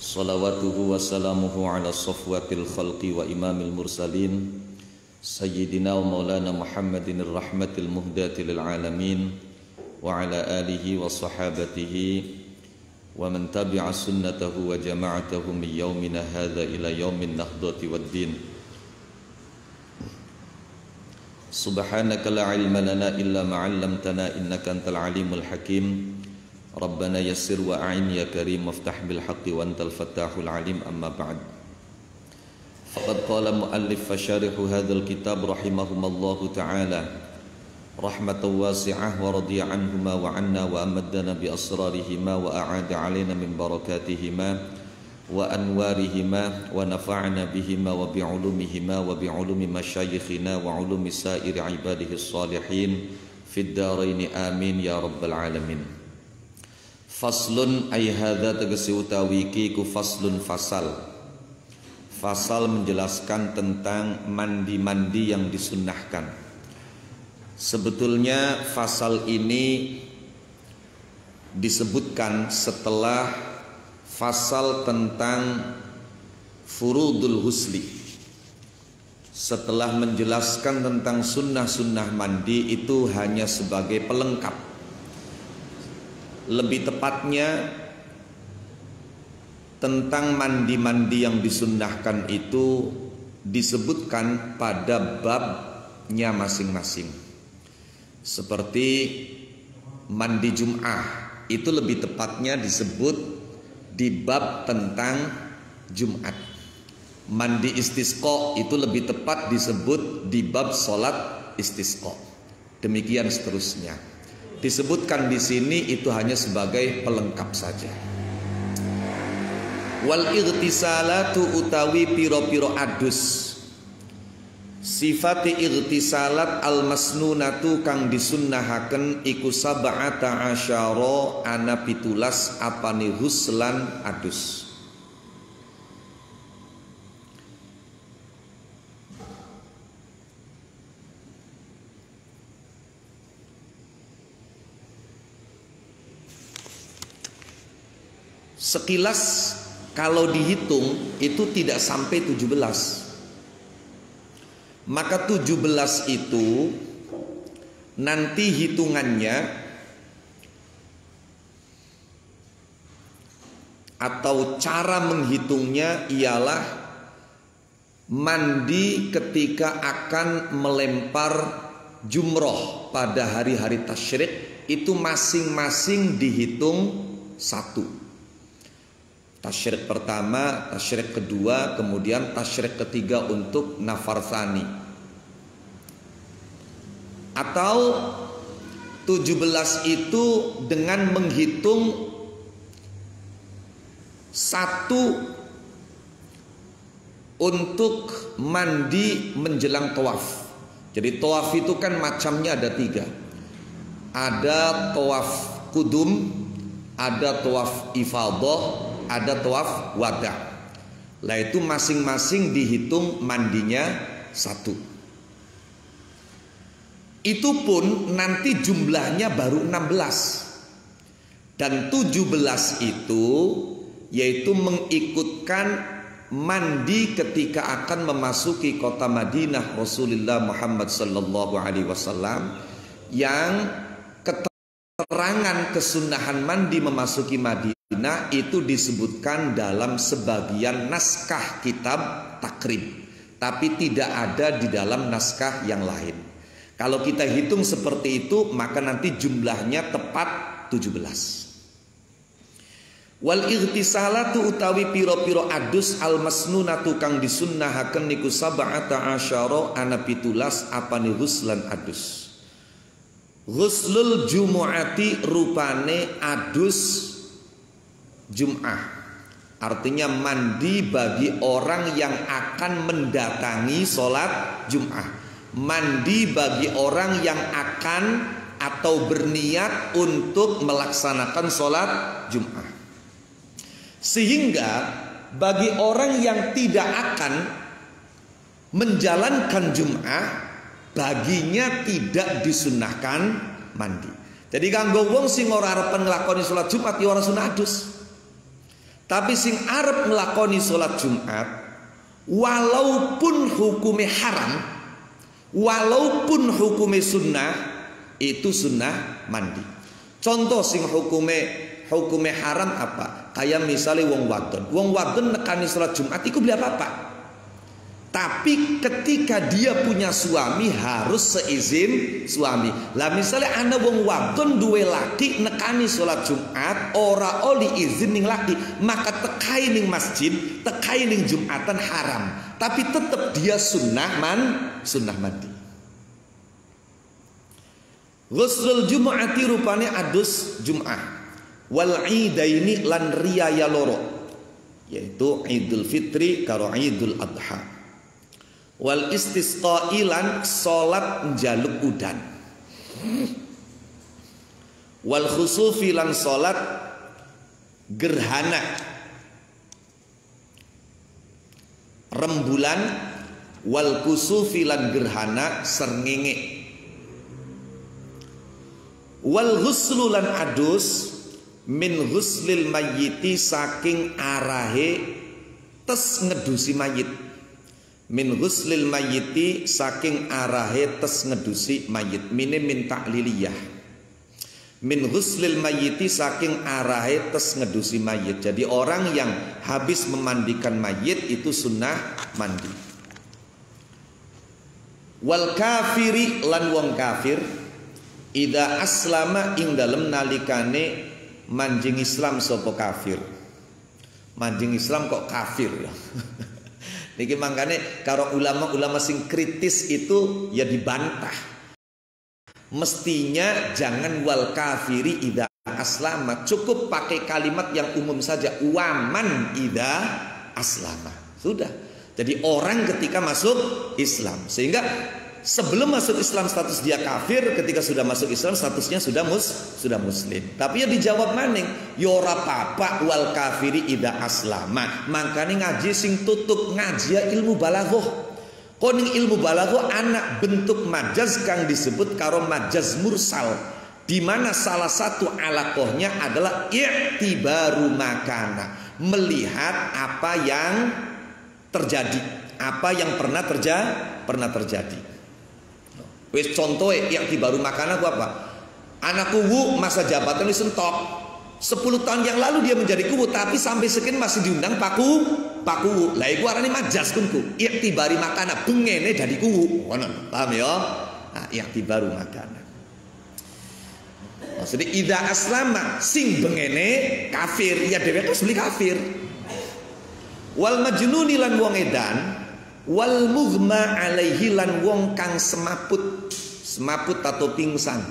Salawatuhu wa salamuhu ala safwatil khalqi wa imamil mursalin Sayyidina wa maulana Muhammadin rahmatil muhdati lil alamin Wa ala alihi wa sahabatihi Wa man tabi'a sunnatahu wa jama'atahu min yawmina hadha ila yawmin nahdati wad din Subhanaka la ilma lana illa ma'allamtana innaka antal alimul hakim Rabbana yassir wa a'in ya karim waftah bil haqqi wa antal fattahul alim amma ba'd Faqad qala muallif fasharihu hadzal kitab rahimahumallahu ta'ala rahmatan wasi'ah wa radiya anhuma wa anna wa amaddana bi asrarihima wa a'ada alaina min barakatihima wa anwarihima wa nafa'na bihima wa bi ulumihima wa bi ulumi masyayikhina wa ulumi sa'iri ibadihi salihin fid darain amin ya rabbal alamin Faslun ay hadza tegesi utawi iki ku faslun fasal. Fasal menjelaskan tentang mandi-mandi yang disunnahkan. Sebetulnya fasal ini disebutkan setelah fasal tentang furudul husli. Setelah menjelaskan tentang sunnah-sunnah mandi itu hanya sebagai pelengkap. Lebih tepatnya tentang mandi-mandi yang disunnahkan itu disebutkan pada babnya masing-masing. Seperti mandi Jum'ah itu lebih tepatnya disebut di bab tentang Jumat. Mandi istisqa itu lebih tepat disebut di bab sholat istisqa. Demikian seterusnya. Disebutkan di sini itu hanya sebagai pelengkap saja. Wal ightisalatu utawi piro-piro adus. Sifati ightisalat al masnunatu kang disunnahaken iku sab'ata asyara ana pitulas apane huslan adus. Sekilas kalau dihitung itu tidak sampai 17. Maka 17 itu nanti hitungannya atau cara menghitungnya ialah mandi ketika akan melempar jumroh pada hari-hari tasyrik itu masing-masing dihitung satu. Tasyrik pertama, tasyrik kedua, kemudian tasyrik ketiga untuk nafar tsani. Atau 17 itu dengan menghitung satu untuk mandi menjelang tawaf. Jadi tawaf itu kan macamnya ada 3. Ada tawaf kudum, ada tawaf ifadah, ada tawaf wada. Lah itu masing-masing dihitung mandinya 1. Itu pun nanti jumlahnya baru 16. Dan 17 itu yaitu mengikutkan mandi ketika akan memasuki kota Madinah Rasulullah Muhammad sallallahu alaihi wasallam yang keterangan kesunahan mandi memasuki Madinah itu disebutkan dalam sebagian naskah kitab takrib, tapi tidak ada di dalam naskah yang lain. Kalau kita hitung seperti itu maka nanti jumlahnya tepat 17. Wal ightisalatu utawi piro-piro adus al masnunatu kang disunnahaken niku sab'ata asyara ana pitulas apane huslan adus. Ghuslul jumu'ati rupane adus Jum'ah, artinya mandi bagi orang yang akan mendatangi sholat Jum'ah, mandi bagi orang yang akan atau berniat untuk melaksanakan sholat Jum'ah. Sehingga bagi orang yang tidak akan menjalankan Jum'ah, baginya tidak disunnahkan mandi. Jadi kanggo wong sing ora arep nglakoni salat Jumat ya ora sunah adus. Tapi sing arep nglakoni salat Jumat walaupun hukume haram, walaupun hukume sunnah, itu sunnah mandi. Contoh sing hukume haram apa? Kayak misalnya wong wadon nekani salat Jumat iku beli apa-apa. Tapi ketika dia punya suami harus seizin suami. Lah misalnya ana wong wadon duwe laki nekani salat Jumat ora oli izin ning laki, maka tekai ning masjid, tekai ning Jumatan haram. Tapi tetap dia sunnah mandi. Ghuslul Jumu'ati rupane adus Jum'ah. Wal idaini lan riyaya loro, yaitu Idul Fitri karo Idul Adha. Wal istisqa'i lan salat njaluk udan. Wal khusufi lan salat gerhana rembulan. Wal kusufi lan gerhana srengenge. Wal ghuslu lan adus min ghuslil mayyiti saking arahe tes ngedusi mayit. Min ghuslil mayyiti saking arahe tes ngedusi mayit. Mine min ta'liliyah. Min ghuslil mayyiti saking arahe tes ngedusi mayit. Jadi orang yang habis memandikan mayit itu sunnah mandi. Wal kafiri lan wong kafir ida aslama ing dalem nalikane manjing Islam sapa kafir. Manjing Islam kok kafir ya. Niki mangkane karo ulama-ulama sing kritis itu ya dibantah. Mestinya jangan wal kafiri idza aslama, cukup pakai kalimat yang umum saja, waman idza aslama. Sudah. Jadi orang ketika masuk Islam, sehingga sebelum masuk Islam status dia kafir, ketika sudah masuk Islam statusnya sudah muslim. Tapi ya dijawab maning, ya ora apa-apa wal kafiri idza aslama. Makane ngaji sing tutup ngaji ya ilmu balaghah. Koning ilmu balaghah anak bentuk majaz kang disebut karo majaz mursal, di mana salah satu alaqohnya adalah i'tibaru makana, melihat apa yang terjadi, apa yang pernah terjadi. Wis contohnya yang baru makan aku apa? Anak kuwu masa jabatan wis entok. 10 tahun yang lalu dia menjadi kuwu, tapi sampai sekian masih diundang paku. Lah iku arane majas kunku. Iktibari makana bengene dadi kuwu. Ngono. Paham ya? Nah, iktibaru makana. Maksudnya idza aslama sing bengene kafir, ya dheweke terus beli kafir. Wal majnuni lan wong edan, wal mughma alaihi lan wong kang semaput atau pingsan.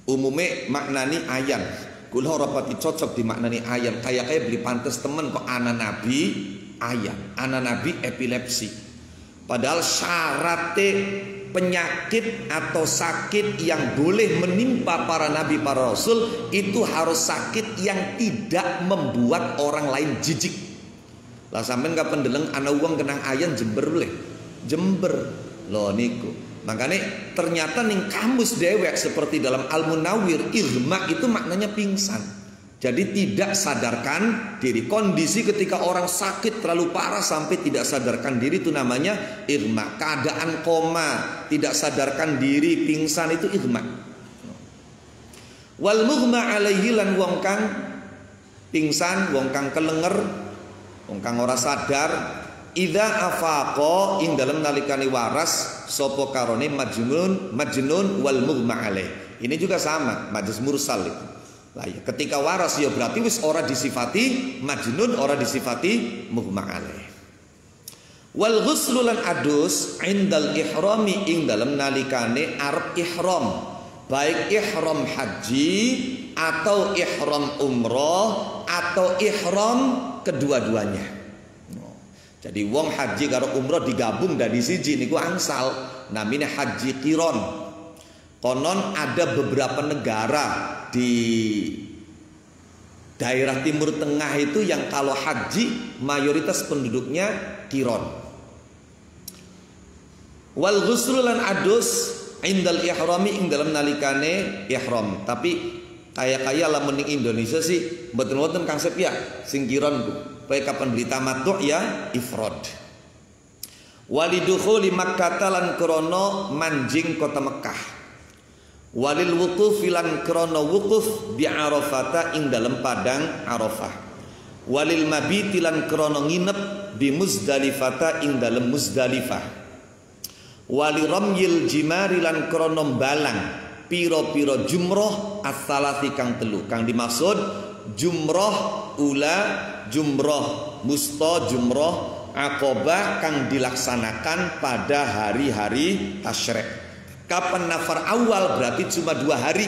Umume maknani ayan, kula ora pati cocok dimaknani ayan, kayak beli pantes temen kok anak nabi ayan, anak nabi epilepsi. Padahal syaratnya penyakit atau sakit yang boleh menimpa para nabi para rasul itu harus sakit yang tidak membuat orang lain jijik. Lah sampean kapan deleng ana wong kenang ayan Jember boleh. Jember lho niku. Makanya ternyata ning kamus dewek seperti dalam Al-Munawwir, irma itu maknanya pingsan. Jadi tidak sadarkan diri. Kondisi ketika orang sakit terlalu parah sampai tidak sadarkan diri itu namanya irma. Keadaan koma, tidak sadarkan diri, pingsan itu irma. Wal mughma alaihi lan wong kang pingsan, wong kang kelenger, wong kang ora sadar, idza afaqa ing dalem nalikane waras sapa karone majnun wal mughma alaih. Ini juga sama, majaz mursal itu. Lah ya, ketika waras ya berarti wis ora disifati majnun, ora disifati mughma alaih. Wal ghuslu lan adus indal ihrami ing dalem nalikane arep ihram, baik ihram haji atau ihram umroh atau ihram kedua-duanya. Jadi wong haji karo umroh digabung dari siji niku angsal, namanya haji qiron. Konon ada beberapa negara di daerah Timur Tengah itu yang kalau haji mayoritas penduduknya qiron. Wal ghuslu lan adus indal ihrami ing dalam nalikane ihram. Tapi Kaya lamun ning Indonesia sih mboten-mboten Kang Sepia sing kiron bae kapan beli tamattu ya ifrad. Walidukhuli Makkah lan krana manjing kota Mekah. Walil wuquf lan krana wuquf bi Arafata ing dalem padang Arafah. Walil mabiti lan krana nginep bi Muzdalifata ing dalem Muzdalifah. Wali ramyil jimari lan krana balang piro-piro jumroh as-salati kang telu. Kang dimaksud jumroh ula, jumroh musta, jumroh Aqabah kang dilaksanakan pada hari-hari tasyrik. Kapan nafar awal berarti cuma 2 hari.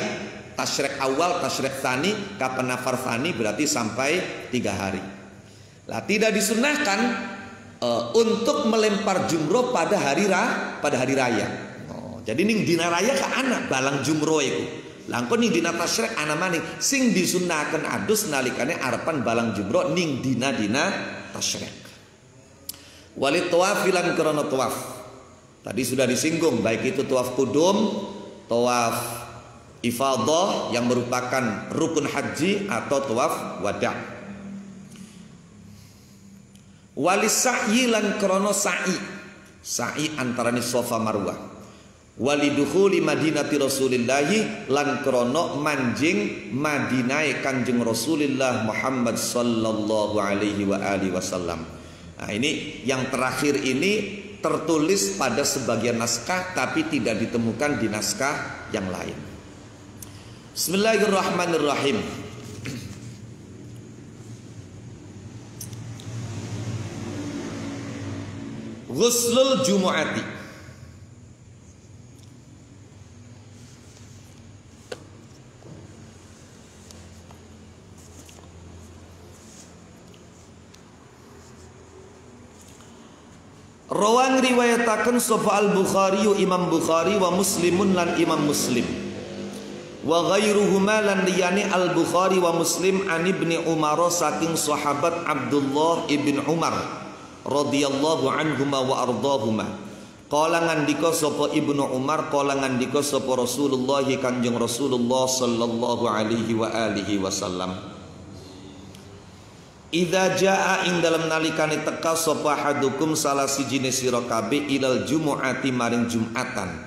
Tasyrik awal, tasyrik tsani, kapan nafar tsani berarti sampai 3 hari. Lah tidak disunahkan untuk melempar jumroh pada hari raya. Jadi ning dina raya ka anak balang jumroh iku. Langkon ning dina tasyrik ana maning sing disunahkan adus nalikane arepan balang jumroh ning dina-dina tasyrik. Walit tawaf lan krana tawaf. Tadi sudah disinggung baik itu tawaf qudum, tawaf ifadah yang merupakan rukun haji atau tawaf wada'. Walis sa'yi lan krana sa'i. Sa'i antarane Safa Marwah. Walidukhuli Madinati Rasulillahi lan krana manjing Madinahe Kanjeng Rasulullah Muhammad sallallahu alaihi wa alihi wasallam. Nah ini yang terakhir ini tertulis pada sebagian naskah tapi tidak ditemukan di naskah yang lain. Bismillahirrahmanirrahim. Ghuslul Jumu'ati. Rawang riwayataken sapa Al-Bukhari Imam Bukhari wa Muslimun lan Imam Muslim wa ghairuhuma lan liyane Al-Bukhari wa Muslim an Ibni Umar saking sahabat Abdullah ibn Umar radhiyallahu anhuma wa ardahuma qala ngandika sapa Ibnu Umar qala ngandika sapa Rasulullah Kanjeng Rasulullah sallallahu alaihi wa alihi wasallam idza jaa ing dalam nalikane teka sapa hadukum salah sijine sira kabeh ilal jumu'ati maring jumatan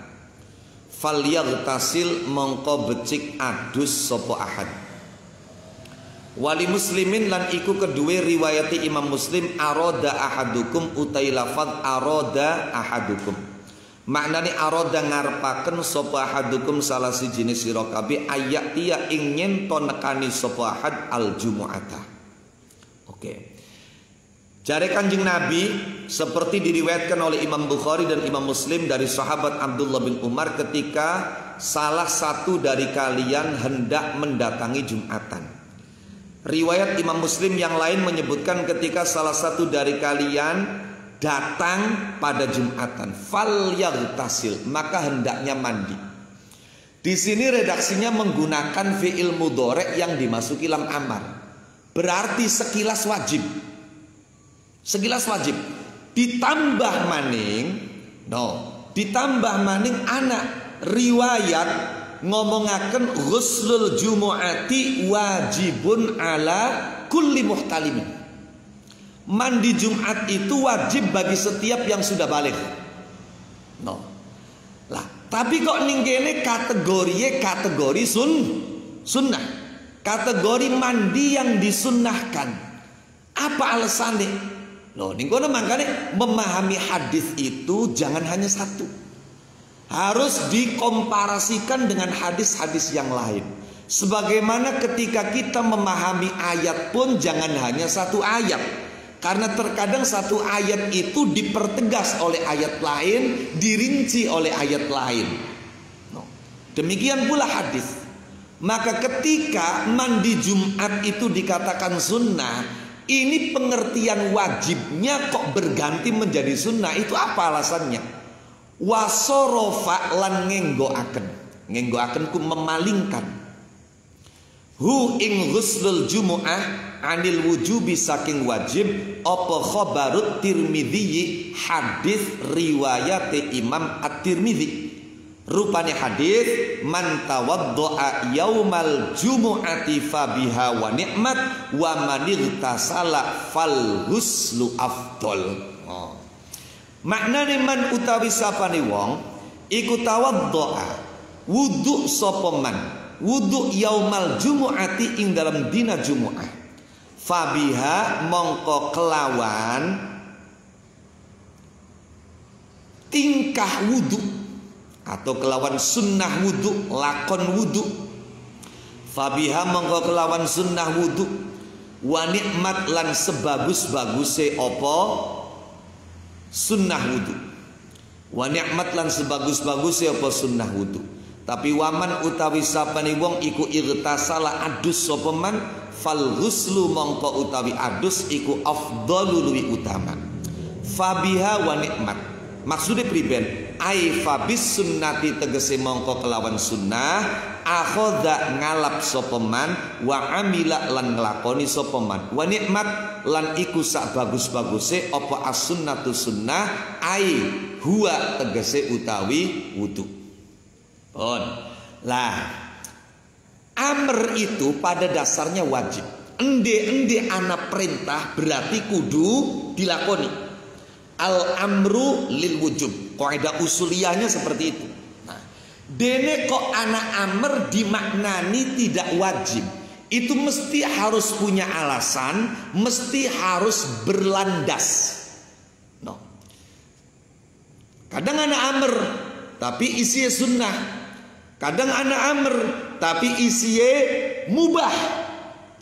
falyaghtasil mongko becik adus sapa ahad. Wali Muslimin lan iku kedue riwayati Imam Muslim aroda ahadukum utai lafaz aroda ahadukum maknane aroda ngarepaken sapa ahadukum salah sijine sira kabeh ayak tiya ing nyento nekani sapa ahad al jumu'ata. Oke. Jare Kanjeng Nabi seperti diriwayatkan oleh Imam Bukhari dan Imam Muslim dari sahabat Abdullah bin Umar ketika salah satu dari kalian hendak mendatangi Jumatan. Riwayat Imam Muslim yang lain menyebutkan ketika salah satu dari kalian datang pada Jumatan, falyaghtasil, maka hendaknya mandi. Di sini redaksinya menggunakan fi'il mudhari' yang dimasuki lam amar. Berarti sekilas wajib. Sekilas wajib. Ditambah maning anak riwayat ngomongaken ghuslul jumu'ati wajibun ala kulli muhtalimin. Mandi Jumat itu wajib bagi setiap yang sudah baligh. Lah, tapi kok ning kene kategori sunnah. Kategori mandi yang disunnahkan. Apa alasannya? Loh, ning kono mangkane memahami hadis itu jangan hanya satu. Harus dikomparasikan dengan hadis-hadis yang lain. Sebagaimana ketika kita memahami ayat pun jangan hanya satu ayat. Karena terkadang satu ayat itu dipertegas oleh ayat lain, dirinci oleh ayat lain. Demikian pula hadis. Maka ketika mandi Jumat itu dikatakan sunnah, ini pengertian wajibnya kok berganti menjadi sunnah. Itu apa alasannya? Wasorofa lan ngenggoaken ku memalingkan hu ing ghuslul jumu'ah anil wujubi saking wajib apa khabarut Tirmidzi hadis riwayat Imam At-Tirmidzi. Rupane hadis man tawaddoa yaumal jumu'ati fabiha wa ni'mat wa man igtasala fal huslu afdol. Oh. Maknane man utawi sapane wong iku tawaddoa wudu sapa man wudu yaumal jumu'ati ing dalam dina Jumu'ah fabiha mongko kelawan tingkah wudu atau kelawan sunnah wudu, lakon wudu. Fabiha mongko kelawan sunnah wudu, wa nikmat lan sebagus-baguse apa sunnah wudu. Wa nikmat lan sebagus-baguse apa sunnah wudu. Tapi waman utawi sapane wong iku irtasala adus sapa man fal ghuslu mongko utawi adus iku afdhalu luwi utama. Fabiha wa nikmat. Maksudnya priben ai fabis sunnati tegese mongko kelawan sunnah akhodha ngalap sopeman wa amila lan ngelakoni sopeman wa nikmat lan iku sak bagus-baguse apa as-sunnatu sunnah ai huwa tegese utawi wudu. Lah amr itu pada dasarnya wajib. Ende ana perintah berarti kudu dilakoni. Al-amru lil wujub. Kaidah usuliyahnya seperti itu. Nah, dene kok anak amr dimaknani tidak wajib. Itu mesti harus punya alasan, mesti harus berlandas. No. Kadang anak amr tapi isinya sunnah. Kadang anak amr tapi isinya mubah.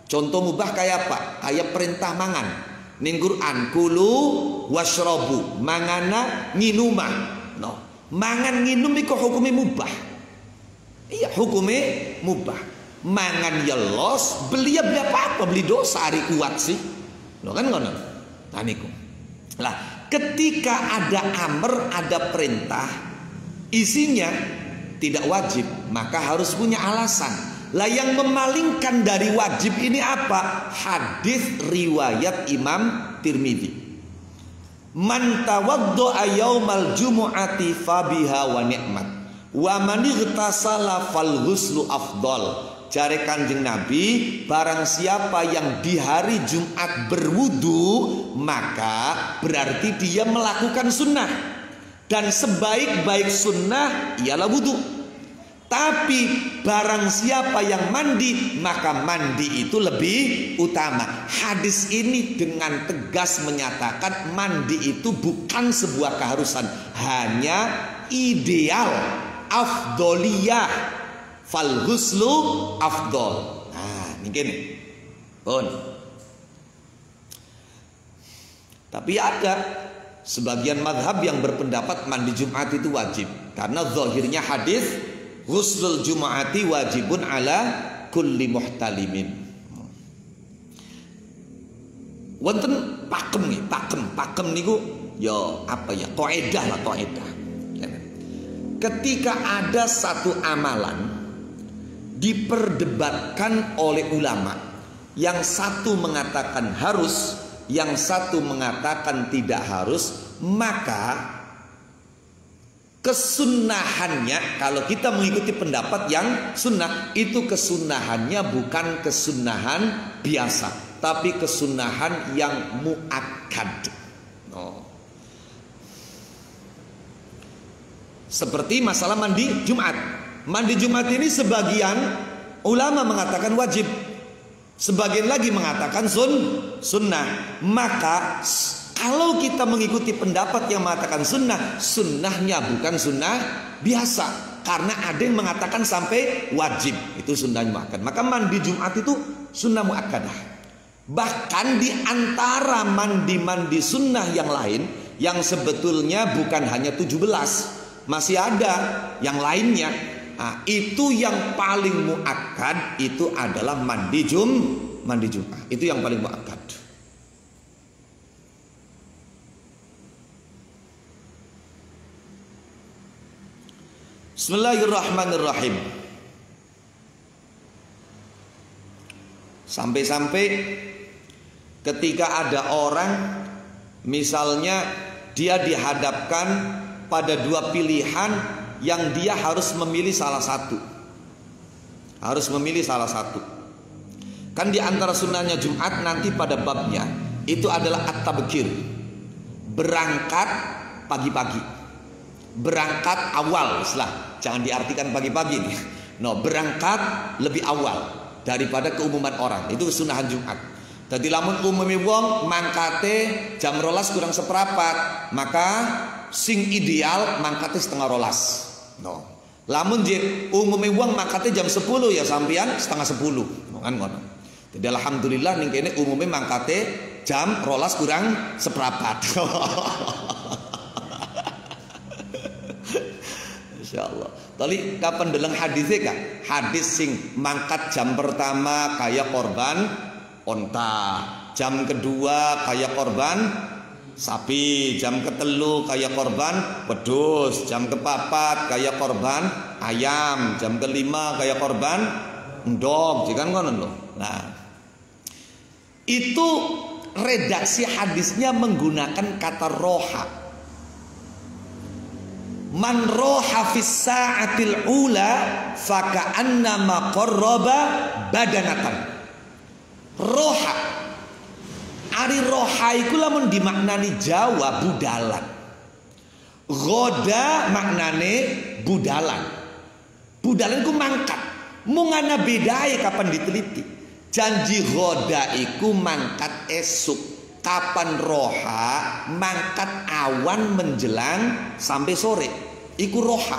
Contoh mubah kayak apa? Kayak perintah mangan. Ning Quran kulu washrobu mangana nginuma. No, mangan nginum iku hukume mubah. Iya hukume mubah. Mangan ya los, beli ya beli apa beli dosa hari kuat sih. Lo kan ngono. Nah niku. Lah ketika ada amr ada perintah isinya tidak wajib maka harus punya alasan. Lah yang memalingkan dari wajib ini apa? Hadis riwayat Imam Tirmidzi. Man tawaddo'a yaumal jumu'ati fabiha wa ni'mat. Wa man igtasala fal ghuslu afdal. Jare Kanjeng Nabi, barang siapa yang di hari Jumat berwudu, maka berarti dia melakukan sunnah. Dan sebaik-baik sunnah ialah wudu. Tapi barang siapa yang mandi maka mandi itu lebih utama. Hadis ini dengan tegas menyatakan mandi itu bukan sebuah keharusan, hanya ideal, afdoliyah. Fal ghuslu afdol. Nah, ini gini. Pun. Tapi ada sebagian madhab yang berpendapat mandi Jumat itu wajib karena zahirnya hadis ghuslul jumu'ati wajibun ala kulli muhtalimin. Wonten pakem nih, pakem niku ya apa ya? Kaidah lah kaidah. Ketika ada satu amalan diperdebatkan oleh ulama, yang satu mengatakan harus, yang satu mengatakan tidak harus, maka kesunnahannya, kalau kita mengikuti pendapat yang sunnah, itu kesunnahannya bukan kesunnahan biasa, tapi kesunnahan yang muakkad. Seperti masalah mandi Jumat. Mandi Jumat ini sebagian ulama mengatakan wajib, sebagian lagi mengatakan sunnah. Maka kalau kita mengikuti pendapat yang mengatakan sunnah, sunnahnya bukan sunnah biasa. Karena ada yang mengatakan sampai wajib, itu sunnah muakkad. Maka mandi Jumat itu sunnah muakkadah. Bahkan di antara mandi-mandi sunnah yang lain, yang sebetulnya bukan hanya 17, masih ada yang lainnya. Nah, itu yang paling muakkad itu adalah mandi Jumat. Itu yang paling muakkad. Bismillahirrahmanirrahim. Sampai-sampai ketika ada orang misalnya dia dihadapkan pada dua pilihan yang dia harus memilih salah satu. Harus memilih salah satu. Kan di antara sunnahnya Jumat nanti pada babnya itu adalah at-tabkir. Berangkat pagi-pagi. Berangkat awal, jangan diartikan pagi-pagi nih. No, berangkat lebih awal daripada keumuman orang. Itu sunahan Jumat. Jadi lamun umumi wong mangkate jam 12 kurang seperempat, maka sing ideal mangkate setengah 12. No. Lamun je umumi wong mangkate jam 10 ya sampean setengah 10. Kan ngono. Jadi alhamdulillah ning kene umumnya mangkate jam 12 kurang seperempat. Insyaallah. Tadi kapan deleng hadisnya kak? Hadis sing mangkat jam pertama kayak korban onta, jam kedua kayak korban sapi, jam ketelu kayak korban wedhus, jam kepapat kayak korban ayam, jam kelima kayak korban endog, jangan ngono lho. Nah, itu redaksi hadisnya menggunakan kata roha. Man roha fis sa'atil ula faka'annama qarraba badanatan. Roha, ari roha iku lamun dimaknani Jawa budalan. Goda maknane budalan. Budalan iku mangkat. Mungana bedai kapan diteliti. Janji goda iku mangkat esuk. Kapan roha mangkat awan menjelang sampai sore. Iku roha.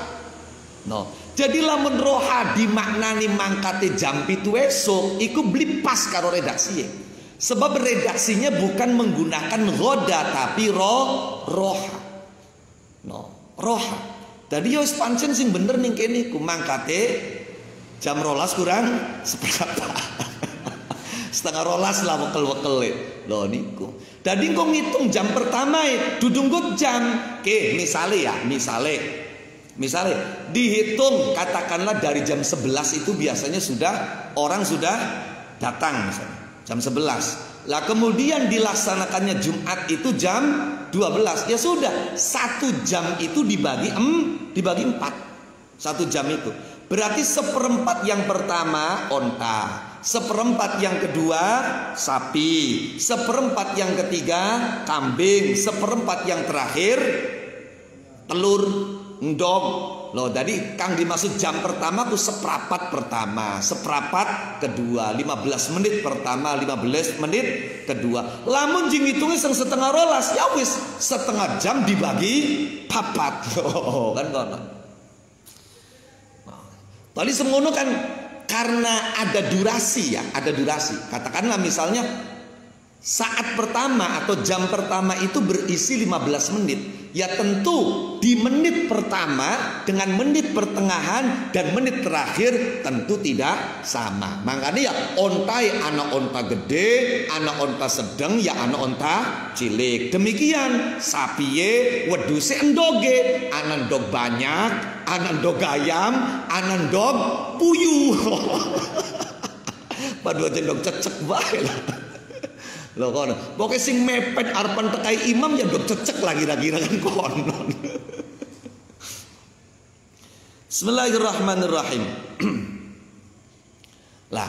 No. Jadi lamun roha dimaknani mangkate jam 7 esuk, iku beli pas karo redaksinya. Sebab redaksinya bukan menggunakan goda tapi roha. No, roha. Tadi yo pancen sing bener ning kene iku mangkate jam 12 kurang seperempat. Setengah 12 lah wekel-wekel. Loh niku. Dadi kok ngitung jam pertama dudung jam. Oke, Misalnya dihitung katakanlah dari jam 11 itu biasanya orang sudah datang misalnya, jam 11. Lah kemudian dilaksanakannya Jumat itu jam 12. Ya sudah, 1 jam itu dibagi 4. 1 jam itu. Berarti seperempat yang pertama onta, seperempat yang kedua sapi, seperempat yang ketiga kambing, seperempat yang terakhir telur ndog. Loh, tadi kang dimaksud jam pertama ku seprapat pertama, seprapat kedua, 15 menit pertama, 15 menit kedua. Lamun jing hitungnya setengah 12, ya wis setengah jam dibagi 4. Oh, kan kono. Tadi semono kan karena ada durasi ya, ada durasi. Katakanlah misalnya saat pertama atau jam pertama itu berisi 15 menit. Ya tentu di menit pertama dengan menit pertengahan dan menit terakhir tentu tidak sama. Makanya ya ontai anak onta gede, anak onta sedang, ya anak onta cilik. Demikian sapiye, weduse endoge, anak endog banyak, anak endog ayam, anak endog puyuh. Padahal endog cecek bae lah. Loh kono, pokoknya sing mepet arepan tekai imam ya dok cecek lagi kira kan konon. Bismillahirrahmanirrahim. Lah,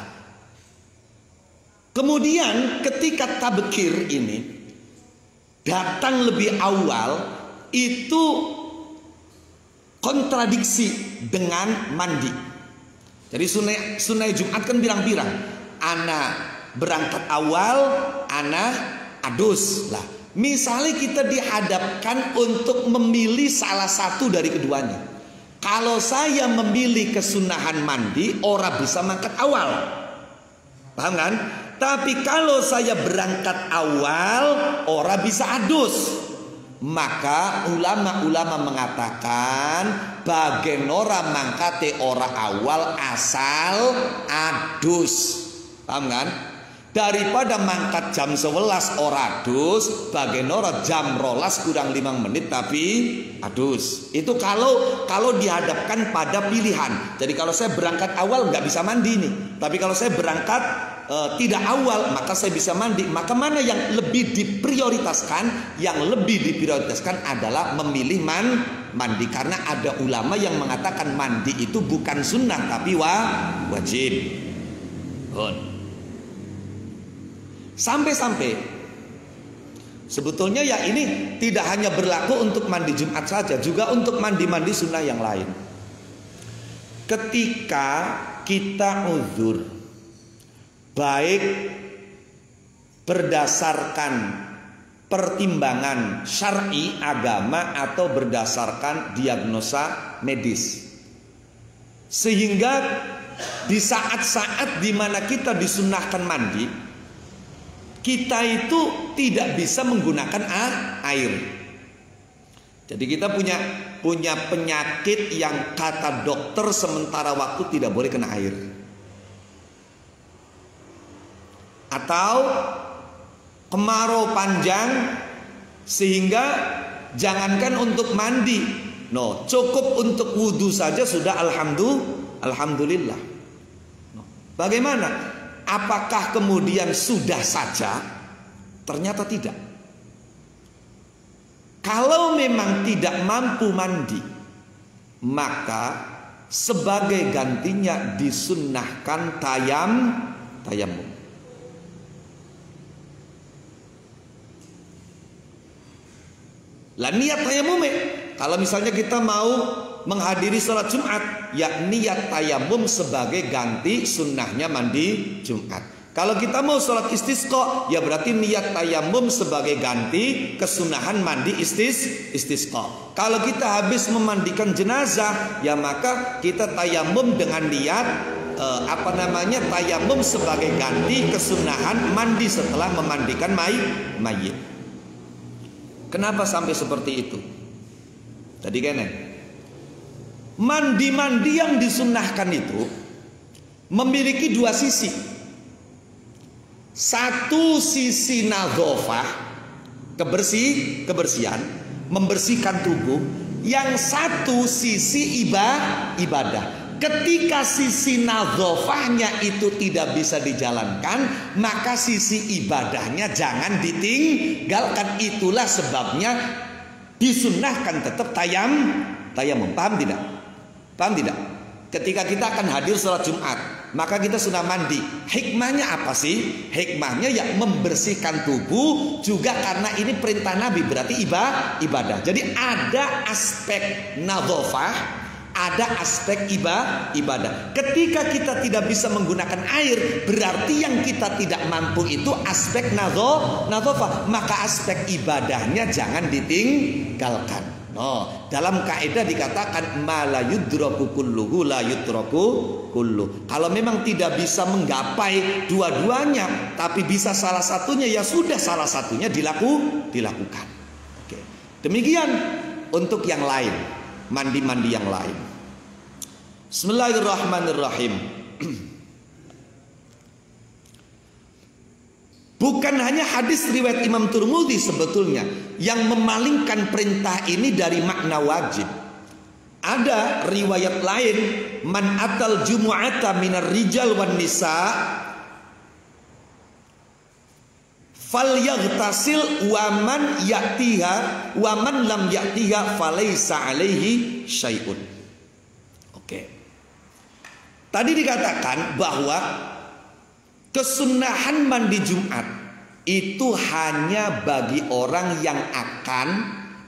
kemudian ketika tabkir ini datang lebih awal itu kontradiksi dengan mandi. Jadi sunai Jumat kan birang-birang. Ana berangkat awal, ana adus. Lah, misalnya kita dihadapkan untuk memilih salah satu dari keduanya. Kalau saya memilih kesunahan mandi, ora bisa mangkat awal. Paham kan? Tapi kalau saya berangkat awal, ora bisa adus. Maka ulama-ulama mengatakan bagen ora mangkate ora awal asal adus. Paham kan? Daripada mangkat jam 11 ora adus, bagian ora jam 12 kurang 5 menit tapi adus. Itu kalau dihadapkan pada pilihan. Jadi kalau saya berangkat awal nggak bisa mandi nih. Tapi kalau saya berangkat tidak awal maka saya bisa mandi. Maka mana yang lebih diprioritaskan? Yang lebih diprioritaskan adalah memilih mandi, karena ada ulama yang mengatakan mandi itu bukan sunnah tapi wajib. Sampai-sampai sebetulnya ya ini tidak hanya berlaku untuk mandi Jumat saja, juga untuk mandi-mandi sunnah yang lain. Ketika kita uzur, baik berdasarkan pertimbangan syar'i agama atau berdasarkan diagnosa medis, sehingga di saat-saat dimana kita disunnahkan mandi, kita itu tidak bisa menggunakan air. Jadi kita punya penyakit yang kata dokter sementara waktu tidak boleh kena air. Atau kemarau panjang sehingga jangankan untuk mandi, cukup untuk wudhu saja sudah alhamdulillah. Bagaimana? Apakah kemudian sudah saja? Ternyata tidak. Kalau memang tidak mampu mandi, maka sebagai gantinya disunnahkan tayamum. Lah niat tayamum, kalau misalnya kita mau menghadiri sholat Jumat, ya niat tayamum sebagai ganti sunnahnya mandi Jumat. Kalau kita mau sholat istisqa, ya berarti niat tayamum sebagai ganti kesunahan mandi istisqa. Kalau kita habis memandikan jenazah, ya maka kita tayamum dengan niat tayamum sebagai ganti kesunahan mandi setelah memandikan mayit. Kenapa sampai seperti itu? Tadi kene mandi-mandi yang disunnahkan itu memiliki dua sisi. Satu sisi nadhofah, kebersihan, membersihkan tubuh. Yang satu sisi ibadah. Ketika sisi nadhofahnya itu tidak bisa dijalankan, maka sisi ibadahnya jangan ditinggalkan. Itulah sebabnya disunnahkan tetap tayamum. Paham tidak? Ketika kita akan hadir sholat Jumat, maka kita sunnah mandi. Hikmahnya apa sih? Hikmahnya ya membersihkan tubuh, juga karena ini perintah Nabi, berarti ibadah. Jadi ada aspek nadhofah, ada aspek ibadah. Ketika kita tidak bisa menggunakan air, berarti yang kita tidak mampu itu aspek nadhofah, maka aspek ibadahnya jangan ditinggalkan. Dalam kaidah dikatakan ma la yudraku kulluhu la yutraku kullu. Kalau memang tidak bisa menggapai dua-duanya, tapi bisa salah satunya, ya sudah salah satunya dilakukan. Oke. Demikian untuk yang lain, mandi-mandi yang lain. Bismillahirrahmanirrahim. Bukan hanya hadis riwayat Imam Tirmidzi sebetulnya yang memalingkan perintah ini dari makna wajib. Ada riwayat lain, man atal jumu'ata minar rijal wan nisa falyaghtasil wa man ya'tiha wa man lam ya'tiha falaysa alaihi syai'un. Oke. Tadi dikatakan bahwa kesunahan mandi Jumat itu hanya bagi orang yang akan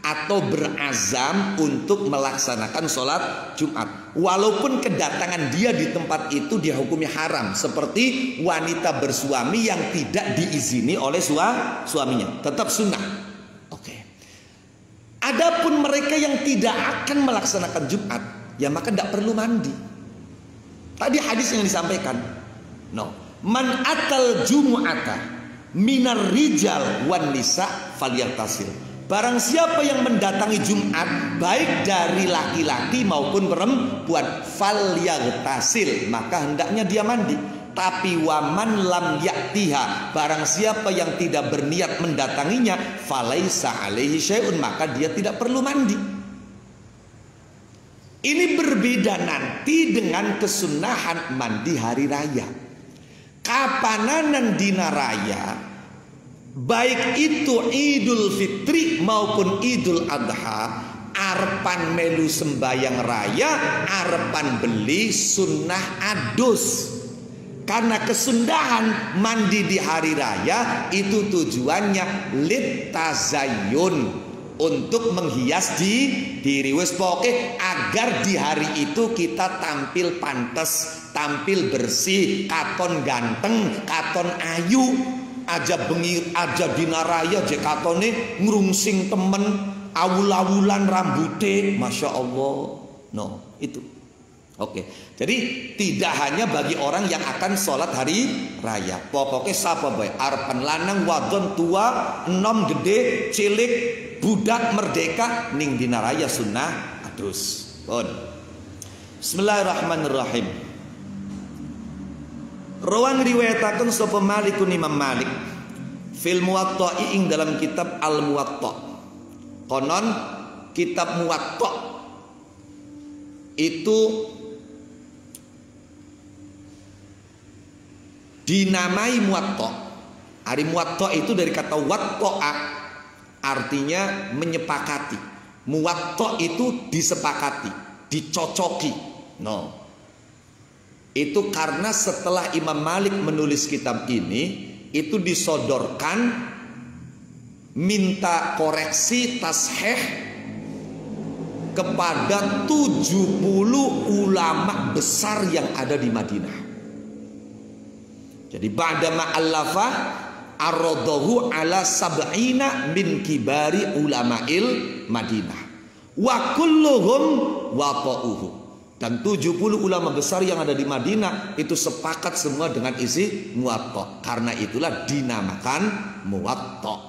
atau berazam untuk melaksanakan sholat Jumat, walaupun kedatangan dia di tempat itu dihukumi haram, seperti wanita bersuami yang tidak diizini oleh suaminya, tetap sunnah. Oke. Adapun mereka yang tidak akan melaksanakan Jumat, ya maka tidak perlu mandi. Tadi hadis yang disampaikan, man atal jumu'ata minar rijal wan nisa falyaghtasil. Barang siapa yang mendatangi Jumat, baik dari laki-laki maupun perempuan, falyaghtasil, maka hendaknya dia mandi. Tapi waman lam ya'tiha, barang siapa yang tidak berniat mendatanginya, falaisa alaihi syai'un, maka dia tidak perlu mandi. Ini berbeda nanti dengan kesunahan mandi hari raya. Kapananan dina raya, baik itu Idul Fitri maupun Idul Adha, arepan melu sembayang raya, arepan beli sunnah adus. Karena kesundahan mandi di hari raya itu tujuannya litazayyun, untuk menghias diri wis poke, agar di hari itu kita tampil pantes, tampil bersih, katon ganteng, katon ayu. Aja bengi aja dina raya je katone ngrungsing temen, awul-awulan rambute, masya Allah. No, itu. Oke, jadi tidak hanya bagi orang yang akan sholat hari raya. Pokoknya siapa baik, arepan lanang, wadon, tua, enom, gede, cilik, budak, merdeka, ning dina raya sunnah adus. Bismillahirrahmanirrahim. Rawang riwayataken sapa Malikun Imam Malik fil Muwatta'i ing dalam kitab Al Muwatta. Konon kitab Muwatta itu dinamai Muwatta. Ari Muwatta itu dari kata watta'a, artinya menyepakati. Muwatta itu disepakati, dicocoki. No. Itu karena setelah Imam Malik menulis kitab ini, itu disodorkan minta koreksi tasheh kepada 70 ulama besar yang ada di Madinah. Jadi ba'da ma'allafa aradahu ala sab'ina min kibari ulama'il Madinah wa kulluhum wata'uhu. Dan 70 ulama besar yang ada di Madinah itu sepakat semua dengan isi Muwatta. Karena itulah dinamakan Muwatta.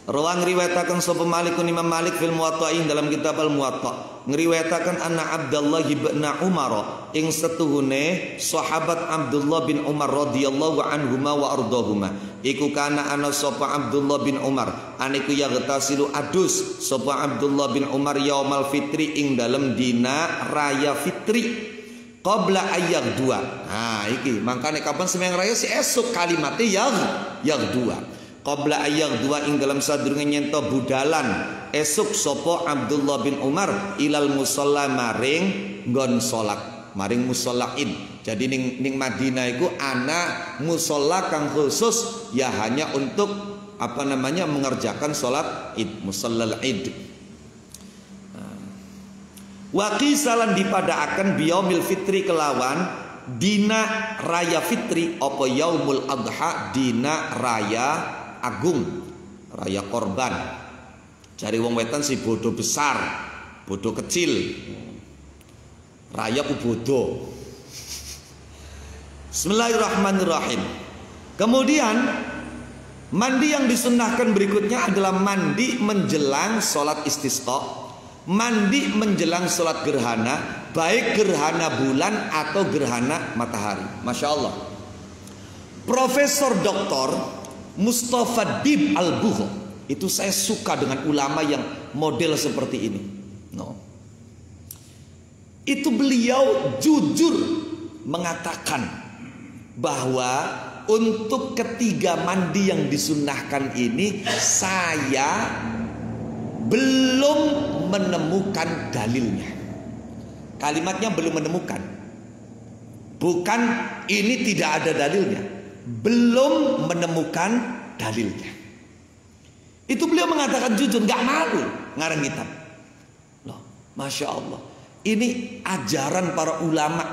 Rawang riwayatakan sapa Malikun Imam Malik fil Muwatta'in dalam kitab Al Muwatta, ngriwayatakan anna Abdullah bin Umar ing setuhune sahabat Abdullah bin Umar radhiyallahu anhuma wa ardahuma, iku kana ana sapa Abdullah bin Umar aniku yaghtasilu adus sapa Abdullah bin Umar yaumal fitri ing dalam dina raya fitri qabla ayyak dua. Nah iki mangkane kapan sembahyang raya si esuk kalimatnya yang dua. Qabla ayyak dua ing dalam sadurunge nyento budalan esuk sopo Abdullah bin Umar ilal musalla maring nggon salat, maring musalla id. Jadi ning Madinah iku ana musalla kang khusus ya hanya untuk mengerjakan salat id, musallal id. Wa qisalan dipadaaken biyaumil fitri kelawan dina raya fitri apa yaumul adha dina raya agung, raya korban. Cari wong wetan si bodoh besar, bodoh kecil, raya ku bodoh. Bismillahirrahmanirrahim. Kemudian mandi yang disunnahkan berikutnya adalah mandi menjelang sholat istisqa, mandi menjelang sholat gerhana, baik gerhana bulan atau gerhana matahari. Masya Allah. Profesor Dr. Mustafa Dib Al-Buho, itu saya suka dengan ulama yang model seperti ini. No. Itu beliau jujur mengatakan bahwa untuk ketiga mandi yang disunnahkan ini saya belum menemukan dalilnya. Kalimatnya belum menemukan. Bukan ini tidak ada dalilnya. Belum menemukan dalilnya. Itu beliau mengatakan jujur, nggak malu ngarang kitab. Loh, masya Allah. Ini ajaran para ulama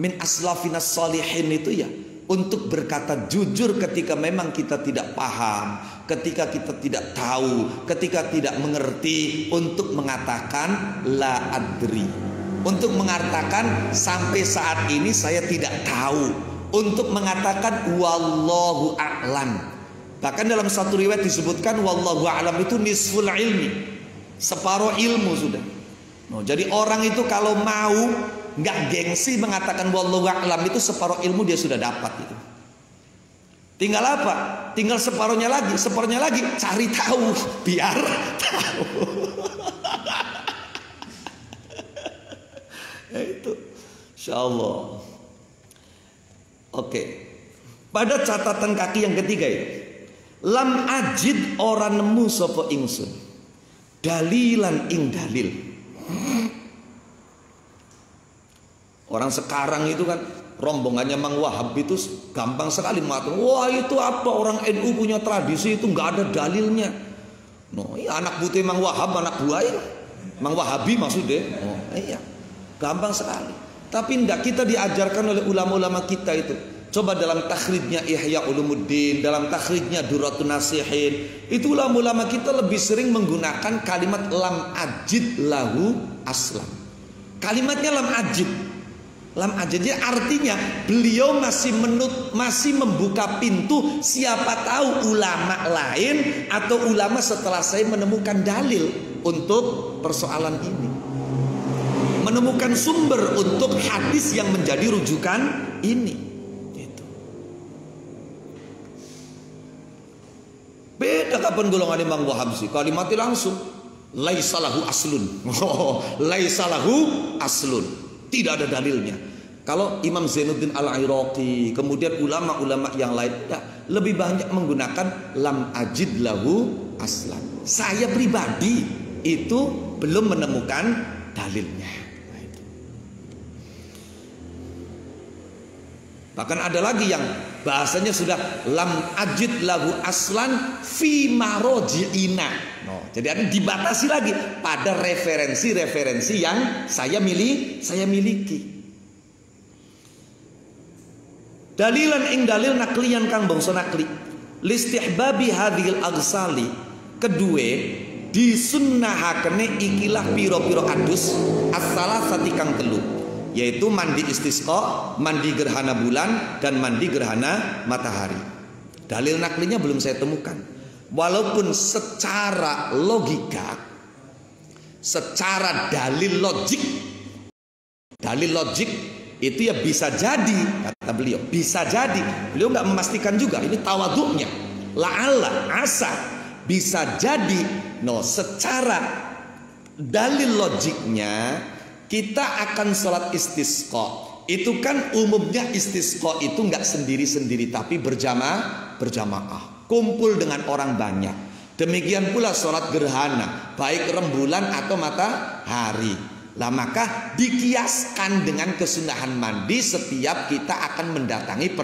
min aslafinas salihin itu ya, untuk berkata jujur ketika memang kita tidak paham, ketika kita tidak tahu, ketika tidak mengerti, untuk mengatakan la adri, untuk mengatakan sampai saat ini saya tidak tahu, untuk mengatakan wallahu a'lam. Bahkan dalam satu riwayat disebutkan wallahu a'lam itu nisful ilmi, separuh ilmu sudah. No, jadi orang itu kalau mau nggak gengsi mengatakan wallahu a'lam itu separuh ilmu dia sudah dapat itu. Tinggal apa? Tinggal separuhnya lagi cari tahu biar tahu. Ya itu, insyaallah. Oke. Pada catatan kaki yang ketiga itu, lam ajid ora nemu sapa ingsun Dalilan ing dalil. Orang sekarang itu kan rombongannya Mang Wahab itu gampang sekali mengatakan, wah itu apa, orang NU punya tradisi itu nggak ada dalilnya. No, iya, anak putih Mang Wahab, anak buahnya Mang Wahabi maksudnya. Oh, iya, gampang sekali. Tapi enggak, kita diajarkan oleh ulama-ulama kita itu. Coba dalam takhrijnya Ihya Ulumuddin, dalam takhrijnya Durratun Nasihin, itu ulama-ulama kita lebih sering menggunakan kalimat lam ajid lahu aslam. Kalimatnya lam ajid. Lam ajidnya artinya beliau masih membuka pintu, siapa tahu ulama lain atau ulama setelah saya menemukan dalil untuk persoalan ini, menemukan sumber untuk hadis yang menjadi rujukan ini. Gitu. Beda kapan golongan Imam Wahab sih, kalimatnya langsung laisalahu aslun. Laisalahu aslun. Tidak ada dalilnya. Kalau Imam Zainuddin Al-Iraqi, kemudian ulama-ulama yang lain, lebih banyak menggunakan lam ajid lahu aslan. Saya pribadi itu belum menemukan dalilnya. Nah, itu. Bahkan ada lagi yang bahasanya sudah lam ajid lahu aslan fi maroji'ina. No, jadi ada dibatasi lagi pada referensi-referensi yang saya miliki. Dalilan ing dalil naklian kang bangsa nakli. Listihbabi hadhil aghsali. Kedue disunnahakene ikilah piro-piro adus as-salasati kang telu, yaitu mandi istisqa, mandi gerhana bulan, dan mandi gerhana matahari. Dalil naklinya belum saya temukan. Walaupun secara logika, secara dalil logik itu ya bisa jadi, kata beliau, bisa jadi. Beliau nggak memastikan juga, ini tawaduknya. La'alla, asa, bisa jadi. No, secara dalil logiknya kita akan sholat istisqa. Itu kan umumnya istisqa itu nggak sendiri-sendiri, tapi berjamaah. Kumpul dengan orang banyak. Demikian pula sholat gerhana, baik rembulan atau matahari. Lah maka dikiaskan dengan kesunahan mandi setiap kita akan mendatangi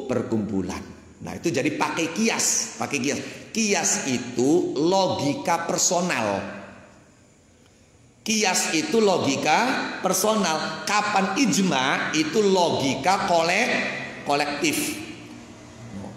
perkumpulan. Nah itu jadi pakai kias. Kias itu logika personal. Kias itu logika personal. Kapan ijma itu logika kolektif.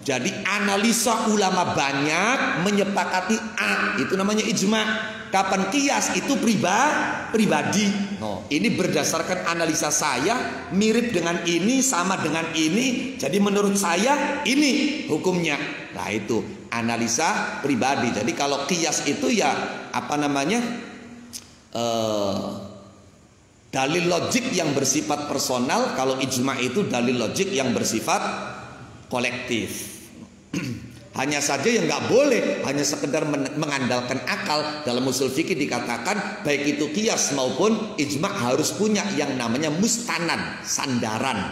Jadi analisa ulama banyak menyepakati A, itu namanya ijma. Kapan kias itu pribadi. Oh, ini berdasarkan analisa saya, mirip dengan ini, sama dengan ini. Jadi menurut saya ini hukumnya. Nah itu analisa pribadi. Jadi kalau kias itu ya apa namanya? Dalil logik yang bersifat personal. Kalau ijma itu dalil logik yang bersifat kolektif. Hanya saja yang nggak boleh hanya sekedar mengandalkan akal. Dalam usul fikih dikatakan baik itu qiyas maupun ijma harus punya yang namanya mustanad, sandaran.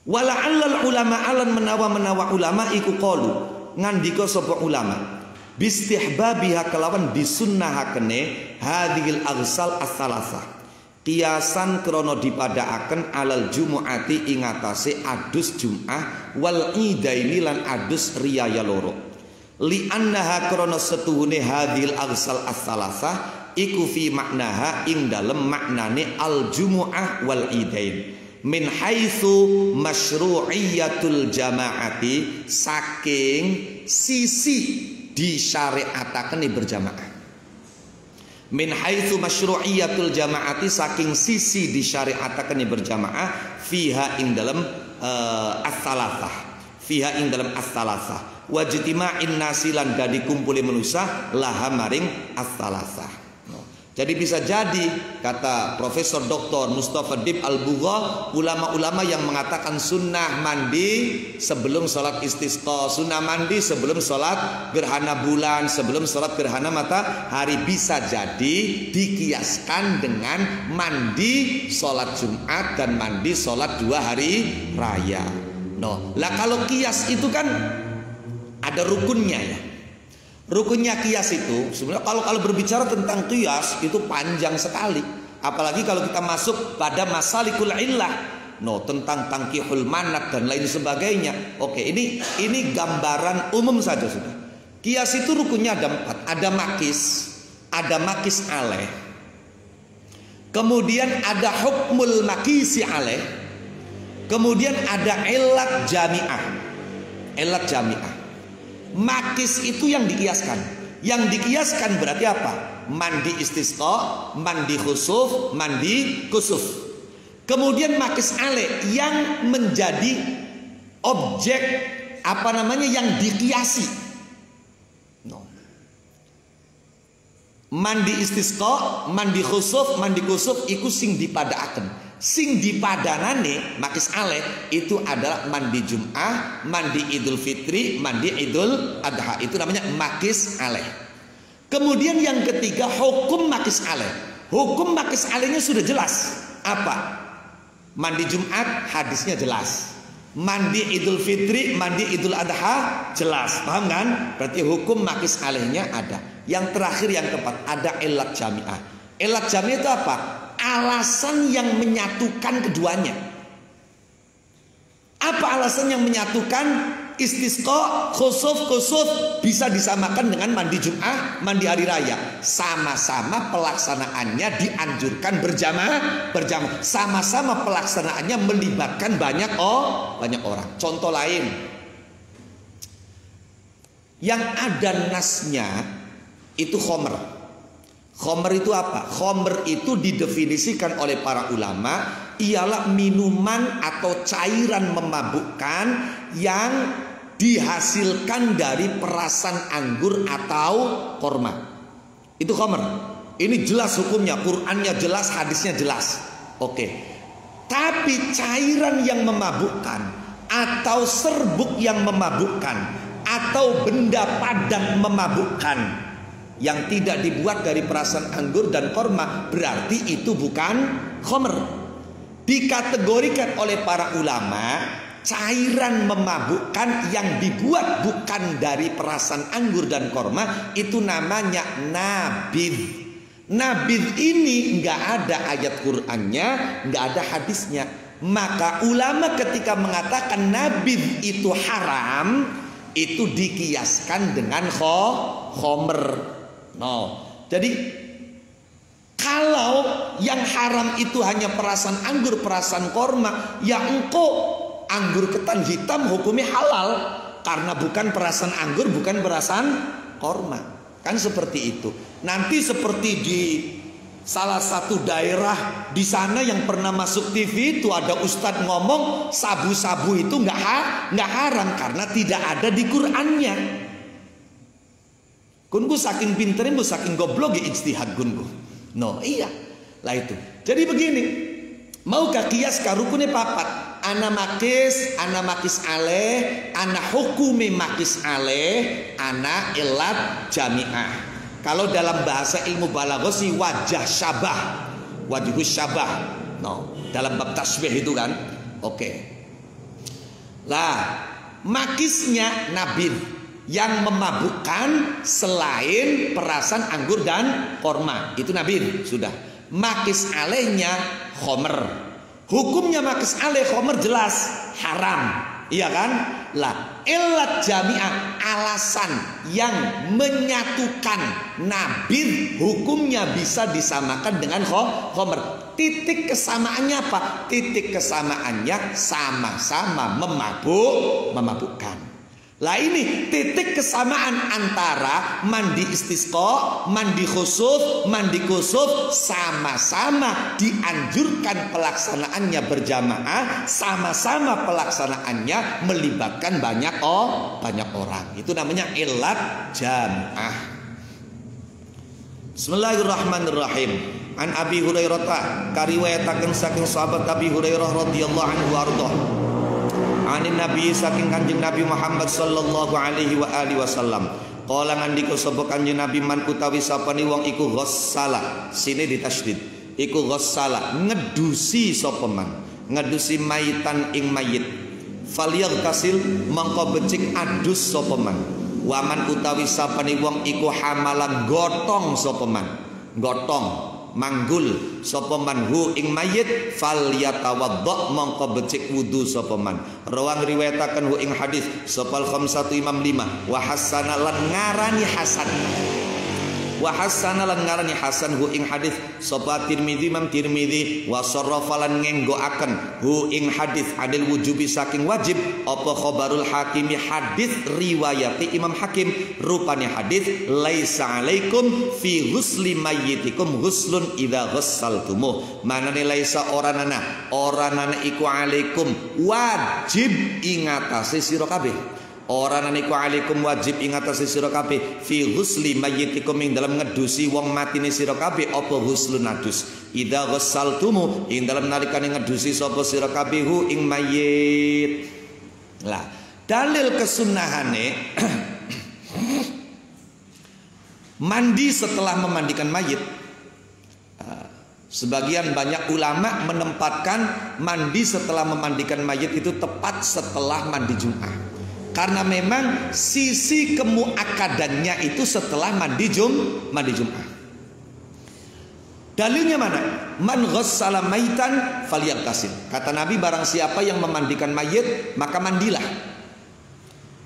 Wala'allal ulama alan menawa ulama iku qalu ngandika sapa ulama bistihbabiha kelawan disunnahakene hadhil aghsal as-salasah. Kiasan krono dipadaaken alal jumu'ati ingatase adus jum'ah wal idaini lan adus riyaya loro. Li annaha krono setuhune hadhil aghsal as-salasah iku fi maknaha ing dalem maknane al jumu'ah wal idain. Min haitsu masyru'iyatul jama'ati saking sisi disyariataken berjamaah. Min haitsu masyru'iyatul jama'ati saking sisi disyariataken berjamaah fiha ing dalam as-salasah. Fiha ing dalam as-salasah. Wajtima'in nasilan dadi kumpule manusia laha maring as-salasah. Jadi bisa jadi kata Profesor Dr. Mustafa Dib Al-Bugha, ulama-ulama yang mengatakan sunnah mandi sebelum sholat istisqa, sunnah mandi sebelum sholat gerhana bulan, sebelum sholat gerhana matahari, bisa jadi dikiaskan dengan mandi sholat Jumat dan mandi sholat 2 hari raya. Lah kalau kias itu kan ada rukunnya ya. Rukunnya kias itu sebenarnya kalau berbicara tentang kias itu panjang sekali. Apalagi kalau kita masuk pada masalikul illah. Tentang tangkihul manat dan lain sebagainya. Oke, ini gambaran umum saja sudah. Kias itu rukunnya ada 4. Ada makis aleh. Kemudian ada hukmul makisi aleh. Kemudian ada ilat jami'ah. Makis itu yang dikiaskan. Yang dikiaskan berarti apa? Mandi istisqa, mandi khusuf, mandi kusuf. Kemudian makis ale yang menjadi objek yang dikiasi. Mandi istisqa, mandi khusuf, mandi kusuf iku sing dipadaaken. Sing dipadanane makis ale itu adalah mandi Jum'ah, mandi Idul Fitri, mandi Idul Adha. Itu namanya makis ale. Kemudian yang ketiga hukum makis ale. Hukum makis alenya sudah jelas. Apa? Mandi Jumat hadisnya jelas. Mandi Idul Fitri, mandi Idul Adha jelas. Paham kan? Berarti hukum makis alehnya ada. Yang terakhir yang keempat ada ilat jami'ah. Ilat jami'ah itu apa? Alasan yang menyatukan keduanya. Apa alasan yang menyatukan? Istisqa, khusuf bisa disamakan dengan mandi Jum'ah, mandi hari raya. Sama-sama pelaksanaannya dianjurkan berjamaah. Sama-sama pelaksanaannya melibatkan banyak orang. Contoh lain. Yang ada nasnya itu khomer. Khomer itu apa? Khomer itu didefinisikan oleh para ulama ialah minuman atau cairan memabukkan yang dihasilkan dari perasan anggur atau korma. Itu khomer. Ini jelas hukumnya, Qur'annya jelas, hadisnya jelas. Oke. Tapi cairan yang memabukkan atau serbuk yang memabukkan atau benda padat memabukkan yang tidak dibuat dari perasan anggur dan korma, berarti itu bukan khomer. Dikategorikan oleh para ulama cairan memabukkan yang dibuat bukan dari perasan anggur dan korma itu namanya nabidh. Nabidh ini nggak ada ayat Qur'annya, nggak ada hadisnya. Maka ulama ketika mengatakan nabidh itu haram, itu dikiaskan dengan khomer. Jadi kalau yang haram itu hanya perasan anggur, perasan korma, ya engkau anggur ketan hitam hukumnya halal karena bukan perasan anggur, bukan perasan korma. Kan seperti itu. Nanti seperti di salah satu daerah di sana yang pernah masuk TV itu ada ustadz ngomong sabu-sabu itu nggak haram karena tidak ada di Qur'annya. Kunku saking pinternya, saking goblok ya ijtihad kunku. Iya. Lah itu. Jadi begini. Maukah kias karukunnya papat? Ana makis aleh, ana hukumi makis aleh, ana ilat jami'ah. Kalau dalam bahasa ilmu balaghah sih wajah syabah, wajhus syabah. Dalam bab tasbih itu kan. Oke. Lah, makisnya nabidh yang memabukkan selain perasan anggur dan korma, itu nabidh sudah. Makis alehnya khomer. Hukumnya makis aleh khomer jelas haram, iya kan? Lah ilat jami'ah alasan yang menyatukan nabidh hukumnya bisa disamakan dengan khomer. Titik kesamaannya apa? Titik kesamaannya sama-sama memabukkan. Lah ini titik kesamaan antara mandi istisqa, mandi khusuf, mandi kusuf sama-sama dianjurkan pelaksanaannya berjamaah, sama-sama pelaksanaannya melibatkan banyak orang. Itu namanya ilat jamaah. Bismillahirrahmanirrahim. An Abi Hurairah kariwayataken saking sahabat Abi Hurairah radhiyallahu anhu warḍah. Anin Nabi saking Kanjeng Nabi Muhammad sallallahu alaihi wa alihi wasallam. Qala ngandika sapa Kanjeng Nabi man utawi sapane wong iku ghassala, sine ditasydid. Iku ghassala ngedusi sapa man, ngedusi maitan ing mayit. Falyaghtasil mangko becik adus sapa man. Waman utawi sapane wong iku hamalan gotong sapa man, gotong manggul sapa man hu ing mayit falyatawaddo mongko becik wudu sapa man. Rawang riwayataken hu ing hadis sapa khamsatu imam 5 wa hasana lan ngarani hasan. Wa hasana lan ngarani hasan hu ing hadis sapa Tirmidzi imam Tirmidzi wa sarrafa lan ngenggoaken hu ing hadis adil wujubi saking wajib apa khabarul hakimi hadis riwayati Imam Hakim rupane hadis laisa alaikum fi ghusli mayyitikum ghuslun idza ghassaltumuh. Manane laisa oranana iku alaikum wajib ing atase sira kabeh. Orang niku alaikum wajib ing atase sira kabeh fi ghusli mayyitikum ing dalam ngedusi wong matine sira kabeh apa ghuslun adus idza ghassaltumu ing dalam nalikane ngedusi sapa sira kabeh hu ing mayit. Lah dalil kesunnahane mandi setelah memandikan mayit. Sebagian banyak ulama menempatkan mandi setelah memandikan mayit itu tepat setelah mandi Jumat. Karena memang sisi kemuakadannya itu setelah mandi Jumat. Dalilnya mana? Man ghassala maitan falyaghtasil. Kata Nabi, barang siapa yang memandikan mayit maka mandilah.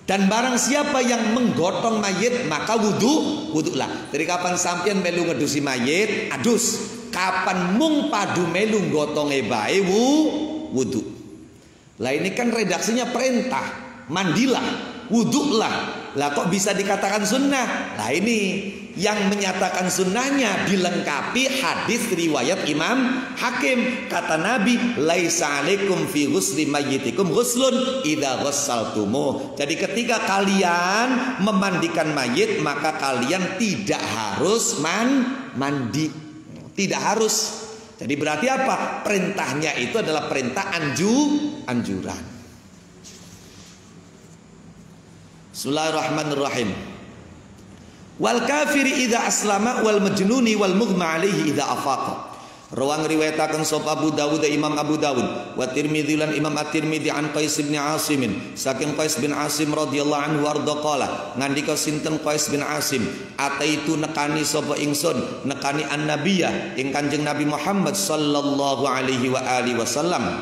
Dan barang siapa yang menggotong mayit maka wudulah. Dari kapan sampean melu ngedusi mayit adus, kapan mung padu melu gotong bae wudu. Lah ini kan redaksinya perintah. Mandilah, wudulah. Lah kok bisa dikatakan sunnah? Lah ini yang menyatakan sunnahnya dilengkapi hadis riwayat Imam Hakim. Kata Nabi, laisa alaikum fi ghusli mayyitikum ghuslun idza ghassaltumuh. Jadi ketika kalian memandikan mayit maka kalian tidak harus mandi. Tidak harus. Jadi berarti apa? Perintahnya itu adalah perintah anjuran. Bismillahirrahmanirrahim. Wal kafiri idza aslama wal majnuni wal mughma alaihi idza afaqa. Rawang riwayataken sapa Abu Dawud Imam Abu Dawud wa Tirmidzi lan Imam At-Tirmidzi an Qais bin Asim saking Qais bin Asim radhiyallahu anhu arda qala ngandika sinten Qais bin Asim ataitu nekani sapa ingsun nekani annabiyya ing Kanjeng Nabi Muhammad sallallahu alaihi wa alihi wasallam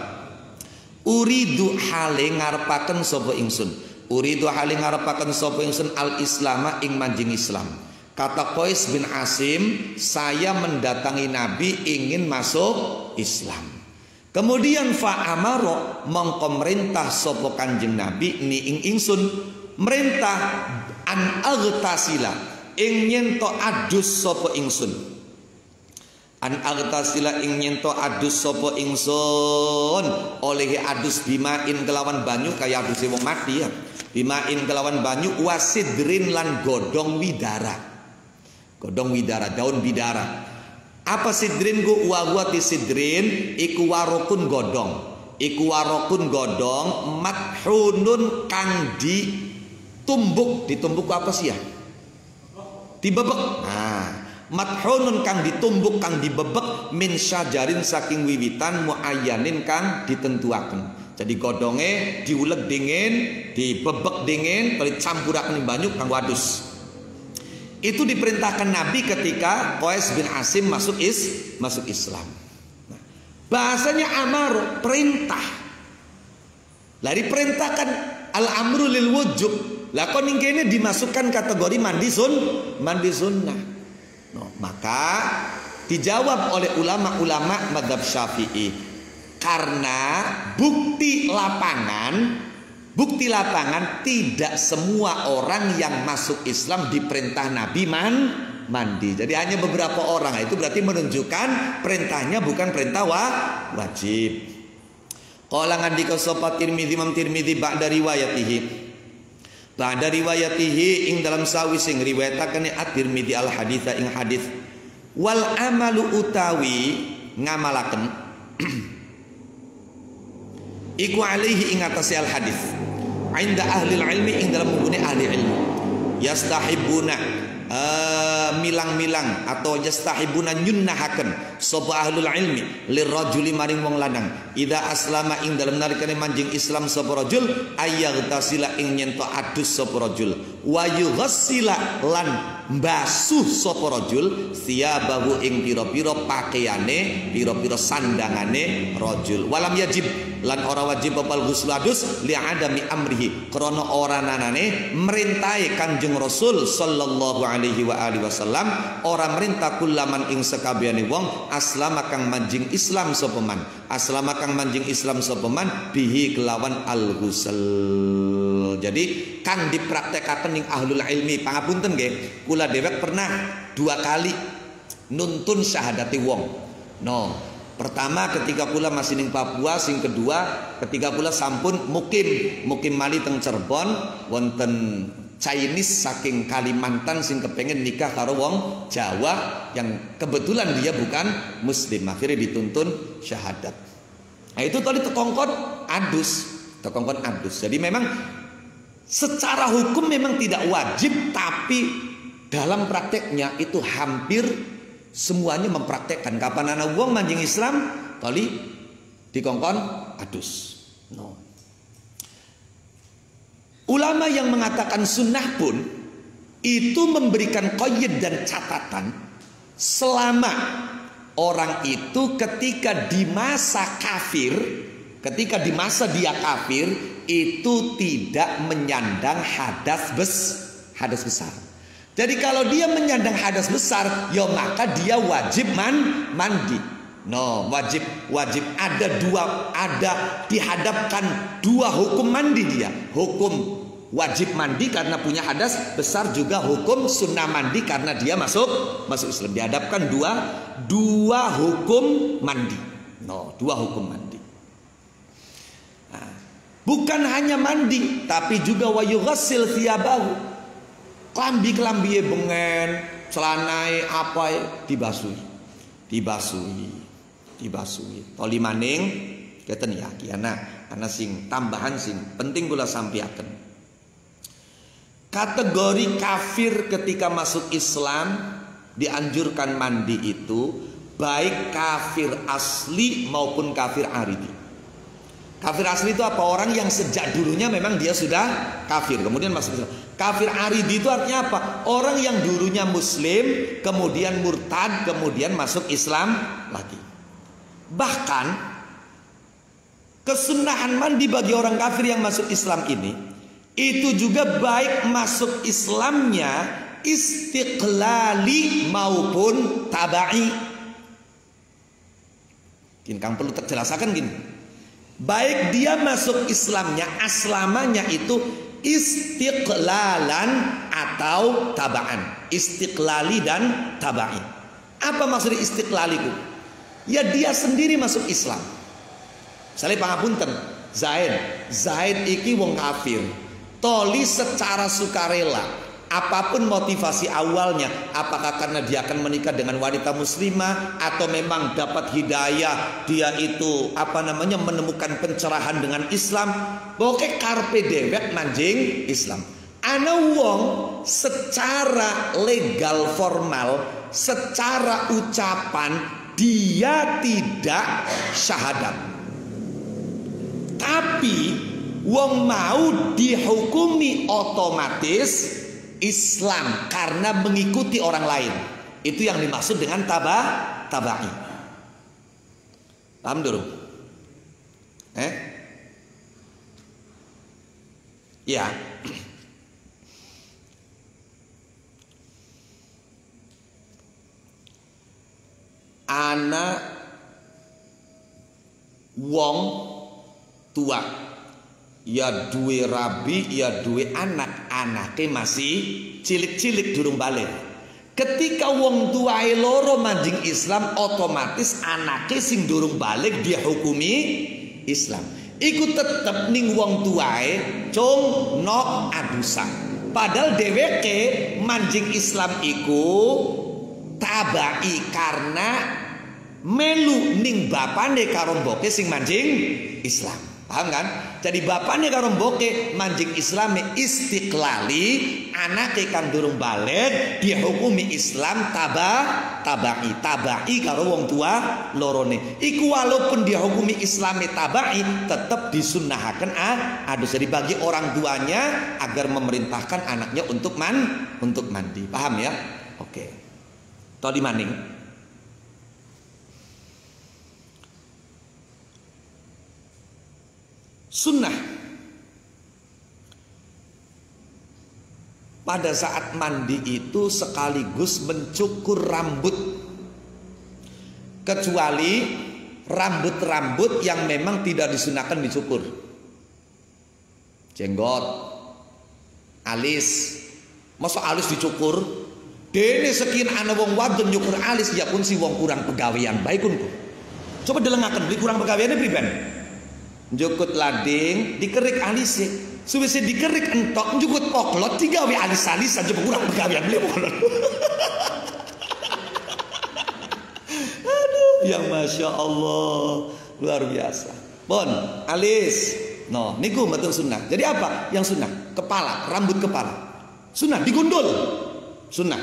uridu hale ngarepaken sapa ingsun. Uridu hale ngarepaken sapa ingsun al-islama ing manjing Islam. Kata Qais bin Asim, saya mendatangi Nabi ingin masuk Islam. Kemudian fa'amaro mongko merintah sapa Kanjeng Nabi ni ing ingsun merintah an aghtasila ing nyento adus sapa ingsun. An aghtasila ing nyento adus sapa ingsun oleh adus bimain kelawan banyu kaya aduse wong mati ya. Bimain kelawan banyu wasidrin lan godong widara. Godong widara, daun bidara. Apa sidrin ku wa sidrin iku warokun godong. Iku warokun godong mathunun kang ditumbuk. Ditumbuk apa sih ya? Dibebek. Nah, mathunun kang ditumbuk kang dibebek min syajarin saking wiwitan muayyanin kang ditentuaken. Jadi godongnya diulek dingin, dibebek dingin, kalau campuraken banyu kanggo adus. Itu diperintahkan Nabi ketika Qais bin Asim masuk Islam. Nah, bahasanya amar perintah. Lah diperintahkan al-amru lil wujub. Lah kok ningkene dimasukkan kategori mandi sunnah. No, maka dijawab oleh ulama-ulama mazhab Syafi'i. Karena bukti lapangan tidak semua orang yang masuk Islam diperintah Nabi mandi. Jadi hanya beberapa orang. Itu berarti menunjukkan perintahnya bukan perintah wajib. Qala ngandika sapa Tirmidzi Imam Tirmidzi ba'da riwayatihi. Ba'da riwayatihi ing dalam sawising riwayataken At-Tirmidzi al haditsa ing hadis wal amalu utawi ngamalaken iku alaihi ing atase al hadis inda ahli ilmi ing dalam menggune ahli ilmu yastahibuna milang-milang atau yastahibuna nyunnahaken sapa ahlul ilmi lirrajuli maring wong lanang idza aslama ing dalem nalikane manjing Islam sapa rajul ayaghtasila ing nyento adus sapa rajul wa yughassila lan mbasuh sapa rajul siyabahu ing pira-pira pakaiane pira-pira sandangane rajul walam yajib lan ora wajib opal ghusl adus li adami amrihi krana ora nanane merintahe Kanjeng Rasul sallallahu alaihi wa alihi wasallam ora merintah kullaman ing sekabehane wong aslama kang manjing Islam sapa man aslama kang manjing Islam sapa man bihi kelawan al ghusl. Jadi kang dipraktekaken ning ahlul ilmi pangapunten nggih kula dhewek pernah 2 kali nuntun syahadati wong. No. Pertama ketika kula masih ning Papua, sing kedua ketika kula sampun mukim mali teng Cirebon wonten Chinese saking Kalimantan sing kepengen nikah karo wong Jawa yang kebetulan dia bukan muslim, akhirnya dituntun syahadat. Nah itu tadi tekongkon adus. Jadi memang secara hukum memang tidak wajib, tapi dalam prakteknya itu hampir semuanya mempraktekkan. Kapan anak wong manjing Islam tali dikongkon adus. No. Ulama yang mengatakan sunnah pun itu memberikan qaid dan catatan selama orang itu ketika di masa kafir, ketika di masa dia kafir itu tidak menyandang hadas besar. Jadi kalau dia menyandang hadas besar, ya maka dia wajib mandi. No, wajib ada dihadapkan 2 hukum mandi dia. Hukum wajib mandi karena punya hadas besar, juga hukum sunnah mandi karena dia masuk Islam. Dihadapkan dua hukum mandi. No, 2 hukum mandi. Nah, bukan hanya mandi, tapi juga wa yughassil thiyabahu. Klambi bengen, celanai apa dibasuhi. Toli maning keten ya kiana ana sing tambahan sing penting kula sampeaken. Kategori kafir ketika masuk Islam dianjurkan mandi itu baik kafir asli maupun kafir aridi. Kafir asli itu apa? Orang yang sejak dulunya memang dia sudah kafir kemudian masuk Islam. Kafir aridi itu artinya apa? Orang yang dulunya muslim kemudian murtad kemudian masuk Islam lagi. Bahkan kesunahan mandi bagi orang kafir yang masuk Islam ini itu juga baik masuk Islamnya istiqlali maupun tabai. Kang perlu terjelasakan gini. Baik dia masuk Islamnya aslamanya itu istiqlalan atau tabaan. Istiqlali dan tabai. Apa maksud istiqlali itu? Ya dia sendiri masuk Islam. Misalnya pangapunten, Zaid iki wong kafir. Toli secara sukarela. Apapun motivasi awalnya, apakah karena dia akan menikah dengan wanita muslimah atau memang dapat hidayah, dia itu menemukan pencerahan dengan Islam, pokoknya karpe dewek manjing Islam. Ana wong secara legal formal, secara ucapan dia tidak syahadat, tapi wong mau dihukumi otomatis Islam karena mengikuti orang lain. Itu yang dimaksud dengan tabai. Paham dulu? Ya. Anak wong tua ya duwe rabi ya duwe anaknya masih cilik-cilik durung balik. Ketika wong tuae loro manjing Islam otomatis anaknya sing durung balik dia hukumi Islam. Iku tetep ning wong tuae cung nok adusa. Padahal dheweke manjing Islam iku tabai karena melu ning bapane karo mboke sing manjing Islam. Paham kan? Jadi bapaknya karo mboke manjing Islami istiqlali, anake kang durung balik dihukumi Islam tabai karo wong tua lorone. Iku walaupun dihukumi Islami tabai tetap disunnahaken adus. Jadi bagi orang tuanya agar memerintahkan anaknya untuk mandi. Paham ya? Oke. Tadi maning. Sunnah pada saat mandi itu sekaligus mencukur rambut, kecuali rambut-rambut yang memang tidak disunahkan dicukur. Jenggot, alis, masa alis dicukur? Dene sekian ana wong wadon nyukur alis ya pun si wong kurang pegawean baik kun. Coba delengaken beli kurang pegaweane priben? Njukut lading, dikerik alise. Suwise dikerik entok, njukut poklot, digawe alis-alisan coba kurang pegawean beli poklot. Aduh, ya Masya Allah, luar biasa. Bon, alis. No, niku betul sunnah. Jadi apa yang sunnah? Kepala, rambut kepala. Sunnah digundul. Sunnah.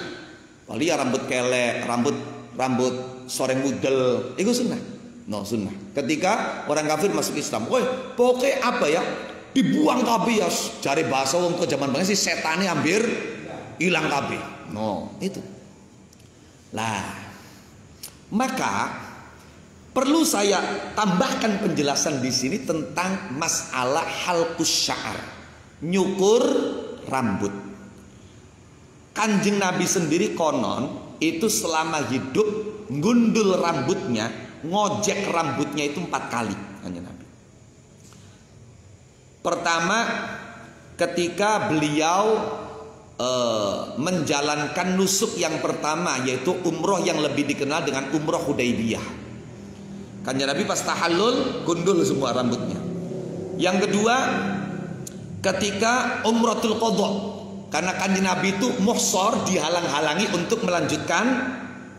Wali ya rambut kelek, rambut soreng mudel, itu sunnah. No, sunnah. Ketika orang kafir masuk Islam, woi, pokoknya apa ya? Dibuang kabeh ya. Cari bahasa wong ke zaman banget sih setane hampir hilang kabeh. No, itu. Lah, maka perlu saya tambahkan penjelasan di sini tentang masalah halqus sya'ar, nyukur rambut. Kanjeng Nabi sendiri konon itu selama hidup gundul rambutnya, ngojek rambutnya itu 4 kali. Kanjeng Nabi. Pertama, ketika beliau menjalankan nusuk yang pertama, yaitu umroh yang lebih dikenal dengan umroh Hudaybiyah. Kanjeng Nabi pas tahallul gundul semua rambutnya. Yang kedua, ketika umratul qadha, karena kanjeng Nabi itu muhsor, dihalang-halangi untuk melanjutkan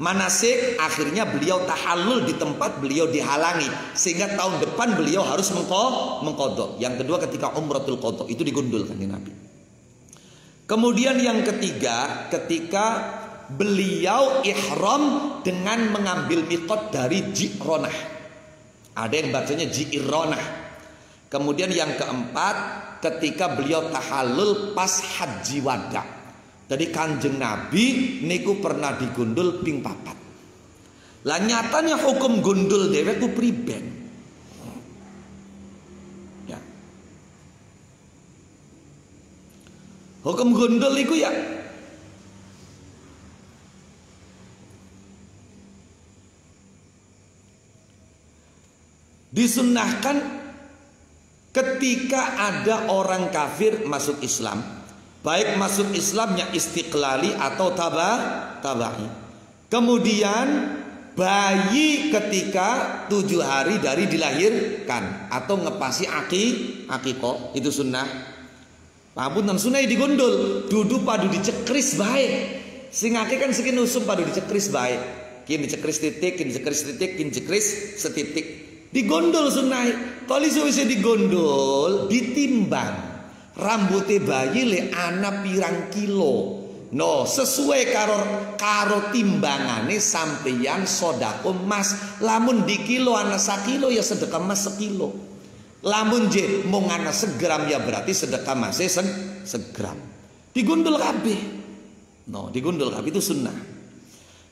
manasik, akhirnya beliau tahallul di tempat beliau dihalangi, sehingga tahun depan beliau harus mengqadha. Yang kedua ketika umratul qadha itu digundul kanjeng Nabi. Kemudian yang ketiga, ketika beliau ihram dengan mengambil miqat dari Ji'ronah. Ada yang bacanya Ji'ronah. Kemudian yang keempat, ketika beliau tahallul pas haji wada. Jadi kanjeng Nabi niku pernah digundul ping 4. Lah nyatanya hukum gundul dhewe ku priben. Ya. Hukum gundul iku ya disunnahkan ketika ada orang kafir masuk Islam, baik masuk Islamnya istiqlali atau tabai. Kemudian bayi ketika 7 hari dari dilahirkan atau ngepasi akikoh itu sunnah. Papunten sunnah digundul, dudu padu dicekris baik. Sing akeh kan sekin usum padu dicekris baik. Kin dicekris titik, kin dicekris titik, kin dicekris setitik. Digondol sunnah. Kali suwise digondol ditimbang rambutnya bayi le ana pirang kilo. No, sesuai karo timbangane sampeyan sedekah emas. Lamun di kilo ana 1 kilo ya sedekah emas 1 kilo. Lamun je mung ana segram ya berarti sedekah emas segram. Digondol kabeh. No, digondol kabeh itu sunnah.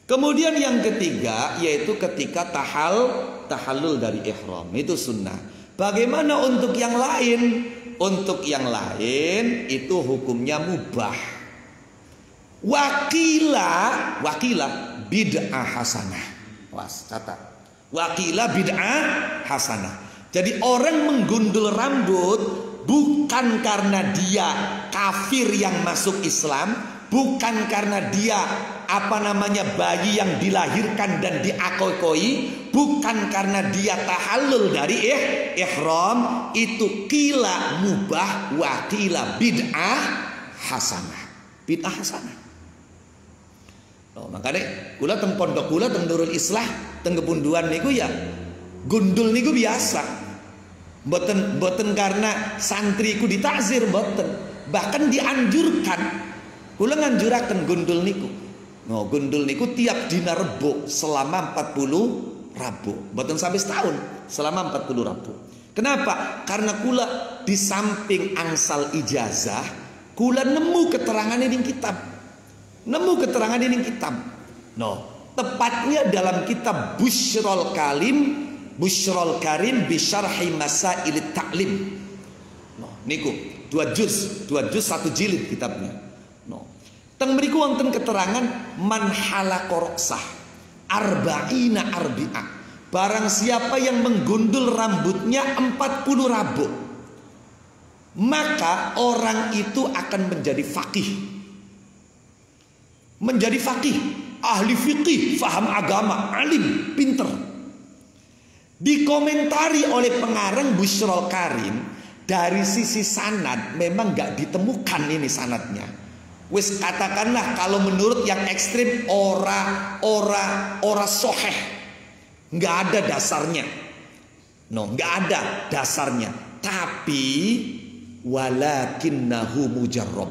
Kemudian yang ketiga yaitu ketika tahallul dari ihram, itu sunnah. Bagaimana untuk yang lain? Untuk yang lain itu hukumnya mubah. Wakila bid'ah hasanah. Was, catat. Wakila bid'ah hasanah. Jadi orang menggundul rambut bukan karena dia kafir yang masuk Islam, bukan karena dia bayi yang dilahirkan dan diakoi, bukan karena dia tahallul dari ihram, itu qila mubah wa qila bid'ah hasanah. Bid'ah hasanah. Oh, makanya kula teng pondok kula teng Nurul Islah teng Kebunduan niku ya gundul niku biasa. Boten karena santri ku ditakzir, boten. Bahkan dianjurkan. Kula nganjuraken gundul niku. No, gundul niku tiap dina Rebo selama 40 Rabu. Boten sampai setahun, selama 40 Rabu. Kenapa? Karena kula di samping angsal ijazah, kula nemu keterangan ini kitab. Nemu keterangan ini kitab. No, tepatnya dalam kitab Busyrul Karim bi syarhi masail ta'lim. No, niku 2 juz 1 jilid kitabnya. No. Teng mriku wonten keterangan man halaqa ra'sah arba'ina arbi'a. Barang siapa yang menggundul rambutnya 40 rabuk, maka orang itu akan menjadi faqih. Menjadi faqih, ahli fikih, faham agama, alim, pinter. Dikomentari oleh pengarang Busyrul Karim, dari sisi sanad memang gak ditemukan ini sanadnya. Wis katakanlah kalau menurut yang ekstrim ora soheh, nggak ada dasarnya. No, nggak ada dasarnya. Tapi walakinnahu mujarrab.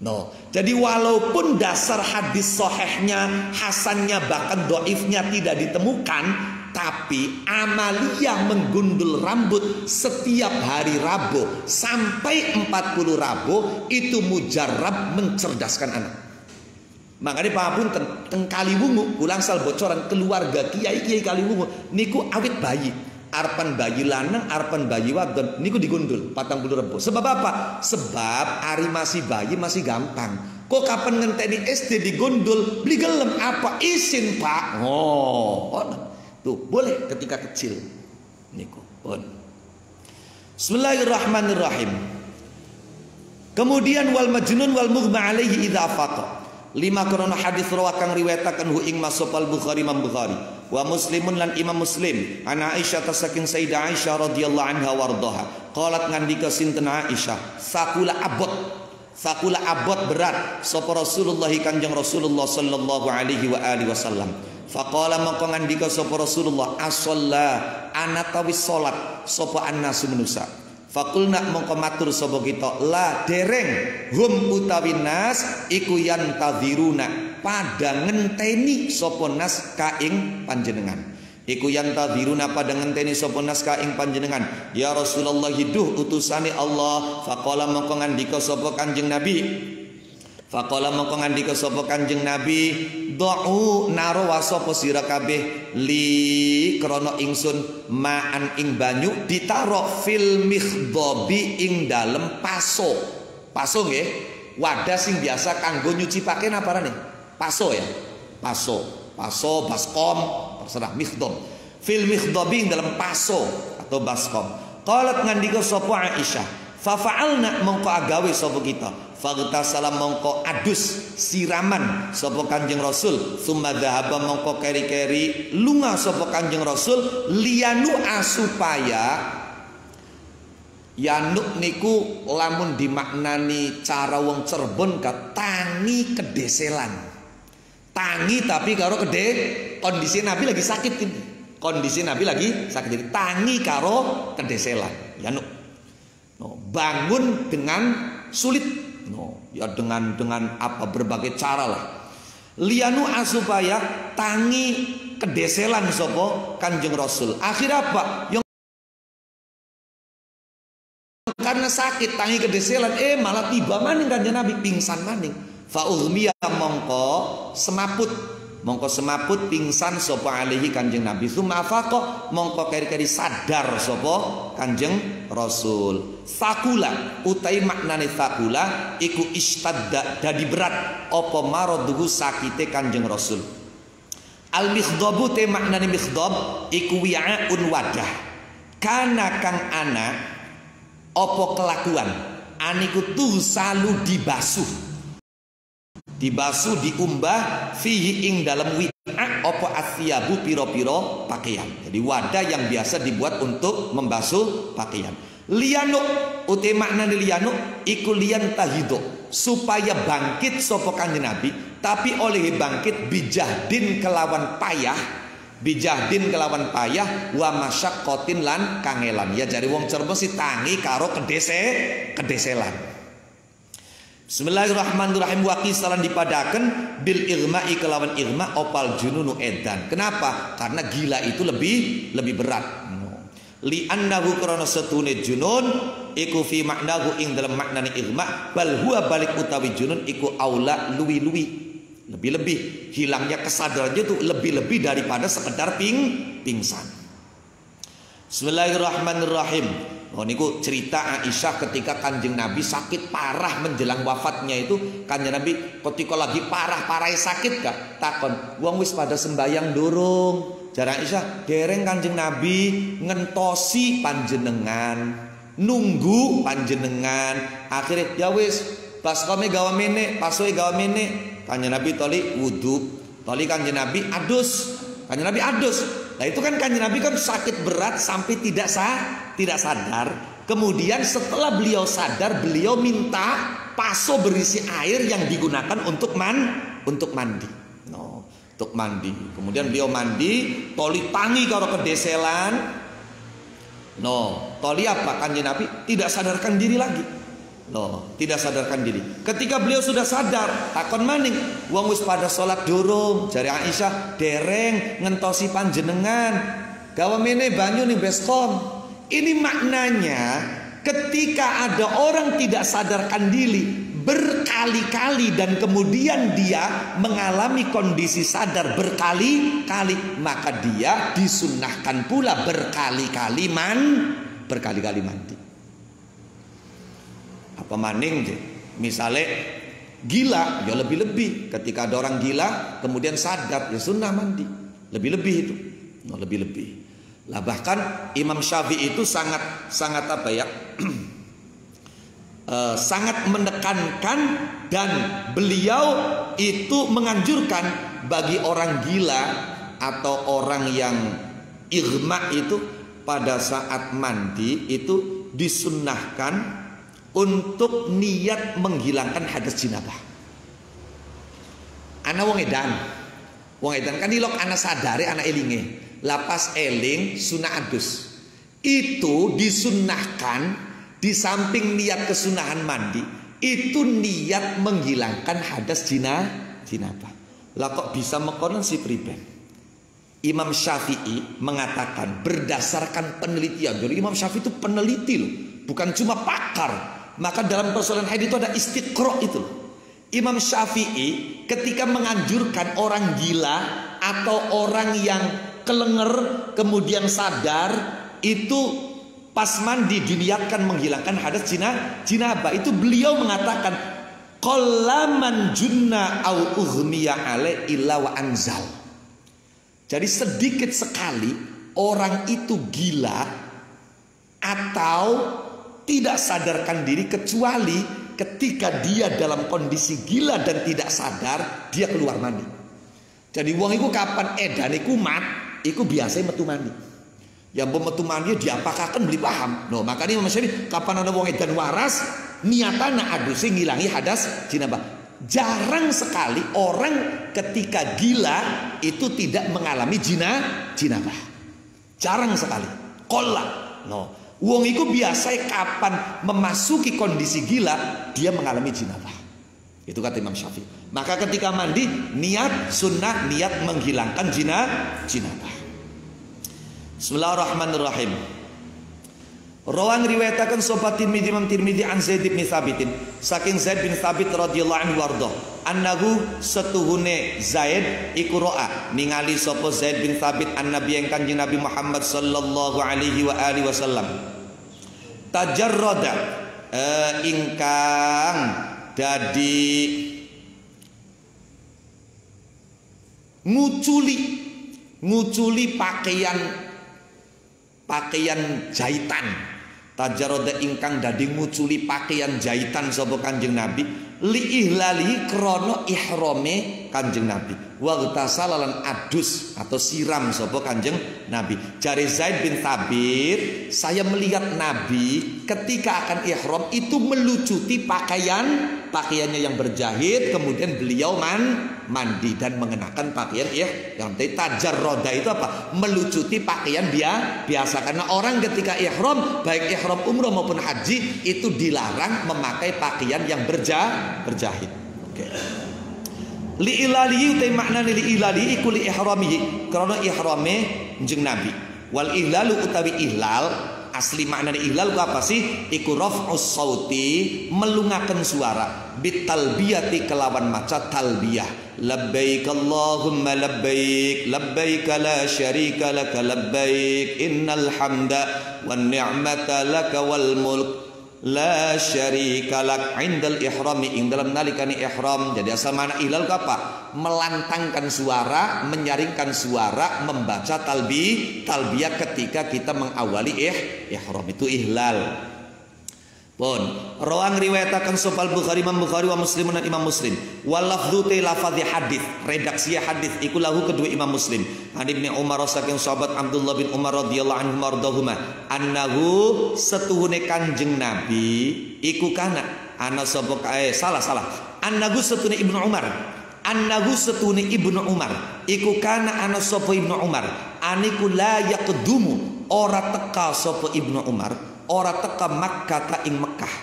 No, jadi walaupun dasar hadis sohehnya, hasannya, bahkan doifnya tidak ditemukan, tapi amaliyah menggundul rambut setiap hari Rabu sampai 40 Rabu itu mujarab, mencerdaskan anak. Makanya pangapunten teng Kaliwungu ulang sal bocoran keluarga kiai Kaliwungu niku awit bayi, arpan bayi lanang, arpan bayi wadon niku digundul 40 Rabu. Sebab apa? Sebab ari masih bayi masih gampang. Kok kapan ngenteni SD digundul, beli gelem apa izin Pak? Tuh, boleh ketika kecil. Niku pun. Bismillahirrahmanirrahim. Kemudian wal majnun wal mughma alaihi idza faqa. 5 krono hadis rawakan riwayataken hu ing masopal Bukhari Imam Bukhari wa Muslimun lan Imam Muslim ana Aisyah saking Sayyidah Aisyah radhiyallahu anha wardaha qalat ngandika sinten Aisyah sakula abot berat sapa Rasulullah Kanjeng Rasulullah sallallahu alaihi wa alihi wasallam. Faqala mongko ngandika sapa Rasulullah ashalla ana tawis salat sapa annasu manusa. Faqulna mongko matur sapa kita la dereng hum utawi nas iku yantadziruna padha ngenteni sapa nas ka ing panjenengan. Iku yantadziruna padha ngenteni sapa nas ka ing panjenengan. Ya Rasulullah hiduh utusane Allah. Faqala mongko ngandika sapa Kanjeng Nabi. Faqala mongko ngandika sapa Kanjeng Nabi, "Da'u naro wasapa sira kabeh li krana ingsun ma'an ing banyu ditaro fil mikhdhabi ing dalem paso." Paso nggih, wadah sing biasa kanggo nyuci pakaian aparane? Paso ya. Paso, baskom, terserah mikhdhab. Fil mikhdhabi ing dalem paso atau baskom. Qalat ngandika sapa Aisyah, "Fa fa'alna mongko agawe sapa kita." Faghtasala mongko adus siraman sapa Kanjeng Rasul, summa dhahaba mongko keri-keri lunga sapa Kanjeng Rasul liyanu asupaya. Yanuk niku lamun dimaknani cara wong Cirebon ka tangi kedeselan. Tangi tapi karo kondisi Nabi lagi sakit ini. Kondisi Nabi lagi sakit jadi tangi karo kedeselan. Yanuk. No, bangun dengan sulit. No, ya dengan apa berbagai cara lah. Lianu asupaya tangi kedeselan sopo Kanjeng Rasul. Akhir apa? Yang karena sakit tangi kedeselan, malah tiba maning Kanjeng Nabi pingsan maning. Fa uzmiya mongko semaput pingsan sopo alaihi Kanjeng Nabi. Tsumma afaqa mongko keri-keri sadar sopo Kanjeng Rasul. Sakula utai maknane sakula iku istadda dadi berat apa maradhu sakite Kanjeng Rasul. Al mikhdhabu te maknane mikhdhab iku wi'aun wadah. Kana kang ana apa kelakuan aniku tuh selalu dibasuh diumbah fihi ing dalam wi'a apa asyabu piro-piro pakaian. Jadi wadah yang biasa dibuat untuk membasuh pakaian. Liyanu uti maknane liyanu iku liyan tahido supaya bangkit sapa Kanjeng Nabi, tapi oleh bangkit bijahdin kelawan payah Bijahdin kelawan payah wa masyaqqatin lan kangelan. Ya jari wong cermes si tangi karo kedeselan. Bismillahirrahmanirrahim. Wa qisalan dipadaken bil irma'i kelawan irma opal jununu edan. Kenapa? Karena gila itu lebih berat. Li annahu krana setune junun iku fi maknahu ing dalam maknane irma bal huwa balik utawi junun iku aula luwi-luwi. Lebih-lebih hilangnya kesadarannya itu lebih-lebih daripada sekedar pingsan. Bismillahirrahmanirrahim. Oh niku cerita Aisyah ketika Kanjeng Nabi sakit parah menjelang wafatnya itu. Kanjeng Nabi ketika lagi parah-parah sakit gak takon wong wis pada sembayang durung. Jarang Aisyah dereng Kanjeng Nabi ngentosi panjenengan, nunggu panjenengan. Akhirnya ya wis baskome gawa mene, pasoe gawa mene. Kanjeng Nabi toli wudu, toli Kanjeng Nabi adus. Kanjeng Nabi adus. Nah itu kan Kanjeng Nabi kan sakit berat sampai tidak sadar. Kemudian setelah beliau sadar, beliau minta paso berisi air yang digunakan untuk mandi. No, untuk mandi. Kemudian beliau mandi, toli tangi karo kedeselan. No, toli apa? Kanjeng Nabi tidak sadarkan diri lagi. Loh, tidak sadarkan diri. Ketika beliau sudah sadar, takon maning, wong wis pada sholat durung. Jari Aisyah, dereng ngentosi panjenengan. Gawa mene banyu nih beskom. Ini maknanya ketika ada orang tidak sadarkan diri berkali-kali dan kemudian dia mengalami kondisi sadar berkali-kali, maka dia disunnahkan pula berkali-kali mandi. Apa maning misalnya gila ya lebih-lebih. Ketika ada orang gila kemudian sadar ya sunnah mandi. Lebih-lebih itu. No, lebih-lebih. Lah bahkan Imam Syafi'i itu sangat apa ya? Sangat menekankan dan beliau itu menganjurkan bagi orang gila atau orang yang irma itu pada saat mandi itu disunnahkan untuk niat menghilangkan hadas jinabah. Ana wong edan kan ilok ana sadare ana elinge. Lapas eling sunah adus. Itu disunnahkan di samping niat kesunahan mandi, itu niat menghilangkan hadas jinabah. Lah kok bisa mekonon si priben? Imam Syafi'i mengatakan berdasarkan penelitian. Jadi Imam Syafi'i itu peneliti loh, bukan cuma pakar. Maka dalam persoalan haid itu ada istiqra itu. Imam Syafi'i ketika menganjurkan orang gila atau orang yang kelenger kemudian sadar itu pas mandi diniatkan menghilangkan hadas jinabah, itu beliau mengatakan qallaman junna au ughmiya alai illa wa anzal. Jadi sedikit sekali orang itu gila atau tidak sadarkan diri kecuali ketika dia dalam kondisi gila dan tidak sadar dia keluar mandi. Jadi wong iku kapan edane kumat iku biasanya metu mandi. Yang metu mandi diapakaken beli paham. No, makanya Imam Syafi'i kapan ada wong edan waras niatana aduse ngilangi hadas jinabah. Jarang sekali orang ketika gila itu tidak mengalami jinabah. Jarang sekali. Qalla. No. Wong iku biasa kapan memasuki kondisi gila dia mengalami jinabah. Itu kata Imam Syafi'i. Maka ketika mandi niat sunnah niat menghilangkan jinabah. Bismillahirrahmanirrahim. Rawan riwayataken sapa Tirmidzi Imam Tirmidzi an Zaid bin Tsabitin saking Zaid bin Tsabit radhiyallahu anhu warda annahu setuhune Zaid iku ro'a ningali sapa Zaid bin Tsabit annabi yang Kanjeng Nabi Muhammad sallallahu alaihi wa alihi wasallam tajarrada ingkang dadi nguculi pakaian jahitan. Tajarrada ingkang dadi nguculi pakaian jahitan sapa Kanjeng Nabi li ihlali krana ihrame Kanjeng Nabi. Waghtasalalan adus atau siram sapa Kanjeng Nabi. Jari Zaid bin Thabit, saya melihat Nabi ketika akan ihram itu melucuti pakaiannya yang berjahit, kemudian beliau mandi dan mengenakan pakaian ihram. Tajarroda itu apa? Melucuti pakaian biasa. Karena orang ketika ihram, baik ihram umroh maupun haji, itu dilarang memakai pakaian yang berjahit. Oke. Li ilali utai makna li ilali iku li ihramihi, karena ihrame jeung Nabi. Wal ihlalu utawi ihlal, asli makna ihlal ku apa sih? Iku raf'us sauti, melungaken suara, bitalbiyati kelawan maca talbiyah. Labbaik Allahumma labbaik, labbaik la syarika laka labbaik, innal hamda wan ni'mata laka wal mulk la syarika lak indal ihrami, ing dalam nalikani ihram. Jadi asal mana ihlal apa? Melantangkan suara, menyaringkan suara, membaca talbiyah ketika kita mengawali ihram, itu ihlal. Pun rawang riwayatakan sopal Bukhari, Imam Bukhari wa Muslim dan Imam Muslim. Wal lafdhu te lafadhi hadis, redaksi hadis iku lahu kedua Imam Muslim. An Ibnu Umar saking sahabat Abdullah bin Umar radhiyallahu anhu mardahuma, annahu setuhune Kanjeng Nabi iku kana ana sapa salah. Annahu setuhune Ibnu Umar. Annahu setuhune Ibnu Umar iku kana ana sapa Ibnu Umar. Aniku la yaqdumu, ora teka sapa Ibnu Umar, ora teka Makkah ing Mekah,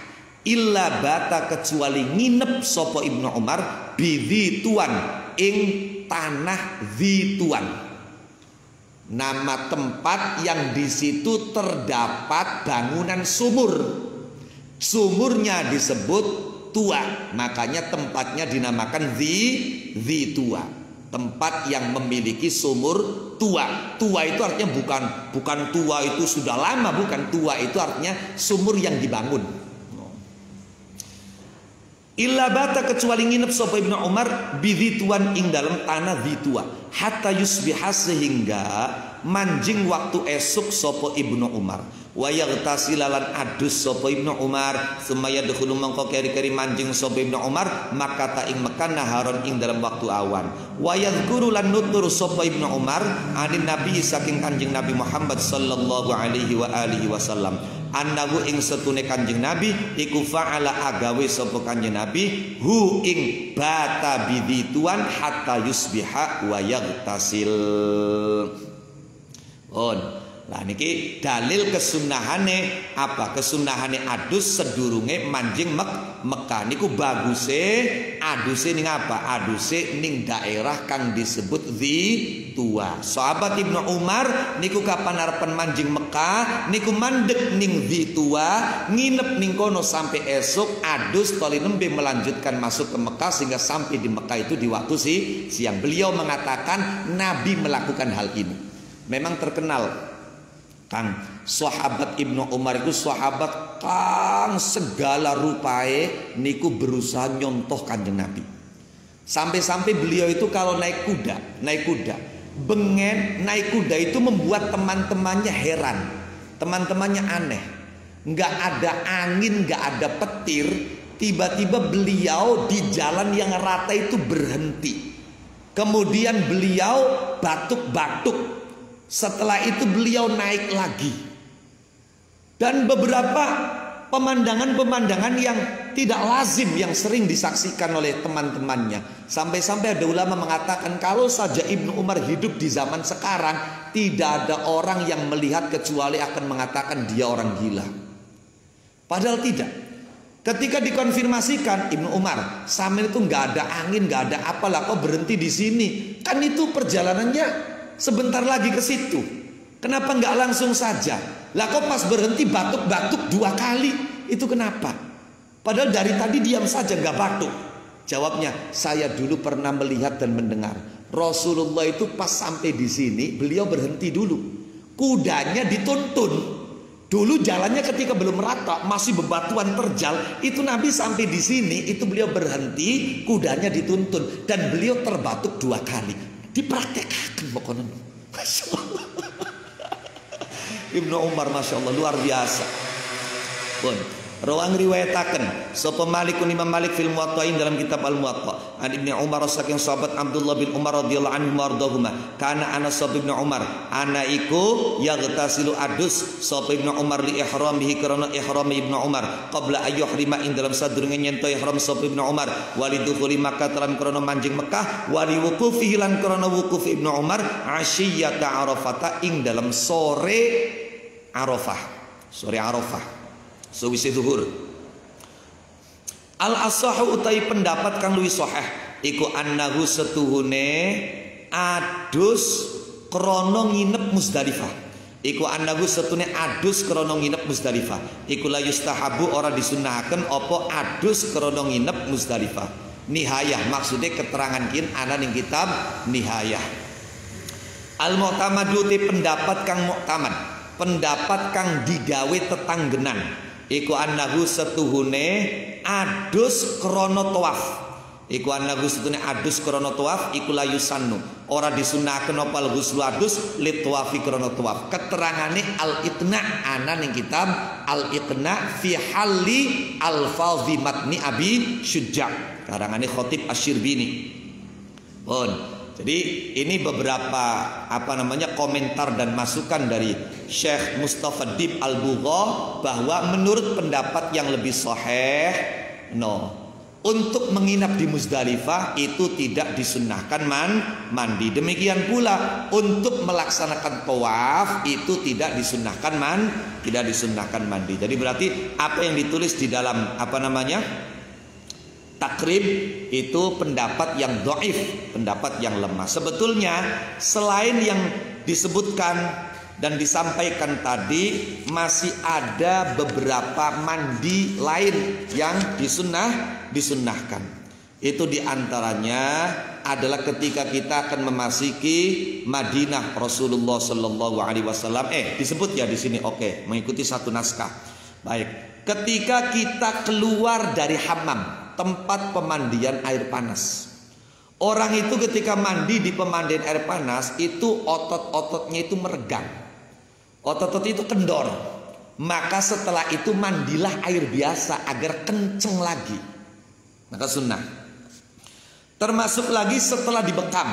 illa bata kecuali nginep sapa Ibnu Umar bidhituan ing tanah Dzituan, nama tempat yang di situ terdapat bangunan sumur. Sumurnya disebut Tua, makanya tempatnya dinamakan Dzitua, tempat yang memiliki sumur tua. Tua itu artinya bukan tua itu sudah lama, bukan. Tua itu artinya sumur yang dibangun. Illa bata kecuali nginep sapa Ibnu Umar bidzituan ing dalam tanah Dzitua, hatta yusbiha sehingga manjing waktu esuk sapa Ibnu Umar. Wa yaghtasilalan adus sapa Ibnu Umar, sumaya dkhulu mangko keri-keri manjing sapa Ibnu Umar maka ta ing Mekah naharon ing dalam waktu awan. Wa yadhkuru lan nutur sapa Ibnu Umar anin Nabi saking Kanjeng Nabi Muhammad sallallahu alaihi wa alihi wasallam, annahu ing setune Kanjeng Nabi iku fa'ala agawe sapa Kanjeng Nabi hu ing bata bidituan hatta yusbiha wa yaghtasil. Lah niki dalil kesunahane apa? Kesunahane adus sedurunge manjing Mekah niku baguse aduse ning apa? Aduse ning daerah kang disebut Dzitua. Sahabat Ibnu Umar niku kapan arepen manjing Mekah niku mandek ning Dzitua, nginep ning kono sampai esok, adus toli nembe melanjutkan masuk ke Mekah sehingga sampai di Mekah itu di waktu siang. Beliau mengatakan Nabi melakukan hal ini. Memang terkenal Kang, sahabat Ibnu Umar itu sahabat kang segala rupae niku berusaha nyontoh Kanjeng Nabi. Sampai-sampai beliau itu kalau naik kuda, bengen naik kuda itu membuat teman-temannya heran, teman-temannya aneh. Nggak ada angin, nggak ada petir, tiba-tiba beliau di jalan yang rata itu berhenti. Kemudian beliau batuk-batuk. Setelah itu beliau naik lagi. Dan beberapa pemandangan-pemandangan yang tidak lazim yang sering disaksikan oleh teman-temannya. Sampai-sampai ada ulama mengatakan kalau saja Ibnu Umar hidup di zaman sekarang, tidak ada orang yang melihat kecuali akan mengatakan dia orang gila. Padahal tidak. Ketika dikonfirmasikan Ibnu Umar, Samir itu nggak ada angin, nggak ada apalah, kok berhenti di sini? Kan itu perjalanannya sebentar lagi ke situ. Kenapa nggak langsung saja? Lah kok pas berhenti batuk-batuk 2 kali? Itu kenapa? Padahal dari tadi diam saja nggak batuk. Jawabnya, saya dulu pernah melihat dan mendengar Rasulullah itu pas sampai di sini beliau berhenti dulu. Kudanya dituntun. Dulu jalannya ketika belum rata masih bebatuan terjal, itu Nabi sampai di sini itu beliau berhenti, kudanya dituntun dan beliau terbatuk 2 kali. Dipraktekkan pokoknya. Masya Allah. Ibnu Umar Masya Allah luar biasa. Pun Rawang riwayataken sapa Malikun Imam Malik fil Muwatta'in dalam kitab Al Muwatta'. An Ibnu Umar saking sahabat Abdullah bin Umar radhiyallahu anhu mardhahuma. Kana Anas bin Umar ana iku yaghtasilu adus sapa Ibnu Umar li ihramihi karena ihram Ibnu Umar qabla ayyuhrima ing dalam sadurunge nyento ihram sapa Ibnu Umar walidukhuli Makkah lan karena manjing Mekah wali wuqufihi lan karena wukuf Ibnu Umar asyiyata Arafah ing dalam sore Arafah. Sore Arafah. Sewise zuhur. Al asahu utai pendapat kang luwih sahih iku annahu setuhune adus krana nginep Muzdalifah. Iku annahu setune adus krana nginep Muzdalifah. Iku la yustahabu ora disunnahaken apa adus krana nginep Muzdalifah. Nihayah maksudnya keterangan kin ana ning kitab Nihayah. Al mu'tamadu te pendapat kang mu'tamad, pendapat kang digawe tetanggenan. Iku annahu setuhune adus krana tawaf. Iku annahu setuhune adus krana tawaf iku la yusannu. Ora disunnahaken apa ghusl adus li tawafi krana tawaf. Keterangane al-Iqna ana ning kitab al-Iqna fi halli al-fadhi matni Abi Syuja'. Karangane Khatib Asy-Syirbini. Pun. Jadi ini beberapa komentar dan masukan dari Syekh Mustafa Dib Al-Bugha bahwa menurut pendapat yang lebih sahih untuk menginap di Muzdalifah itu tidak disunnahkan mandi. Demikian pula untuk melaksanakan tawaf itu tidak disunnahkan mandi. Jadi berarti apa yang ditulis di dalam takrib itu pendapat yang dhaif, pendapat yang lemah. Sebetulnya selain yang disebutkan dan disampaikan tadi masih ada beberapa mandi lain yang disunnahkan. Itu diantaranya adalah ketika kita akan memasuki Madinah Rasulullah Sallallahu Alaihi Wasallam. Disebut ya di sini. Oke, mengikuti satu naskah. Baik, ketika kita keluar dari hammam, tempat pemandian air panas. Orang itu ketika mandi di pemandian air panas itu otot-ototnya itu meregang. Otot-otot itu kendor. Maka setelah itu mandilah air biasa agar kenceng lagi. Maka sunnah. Termasuk lagi setelah dibekam.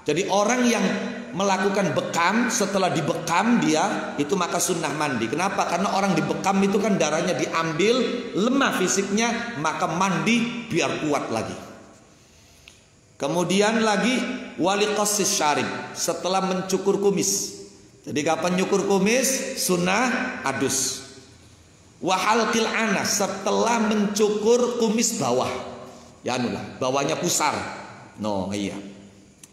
Jadi orang yang melakukan bekam, setelah dibekam dia itu maka sunnah mandi. Kenapa? Karena orang dibekam itu kan darahnya diambil, lemah fisiknya, maka mandi biar kuat lagi. Kemudian lagi wali qassis syarib, setelah mencukur kumis. Jadi kapan nyukur kumis? Sunnah adus. Wa halqil anas, setelah mencukur kumis bawah. Ya bawahnya pusar.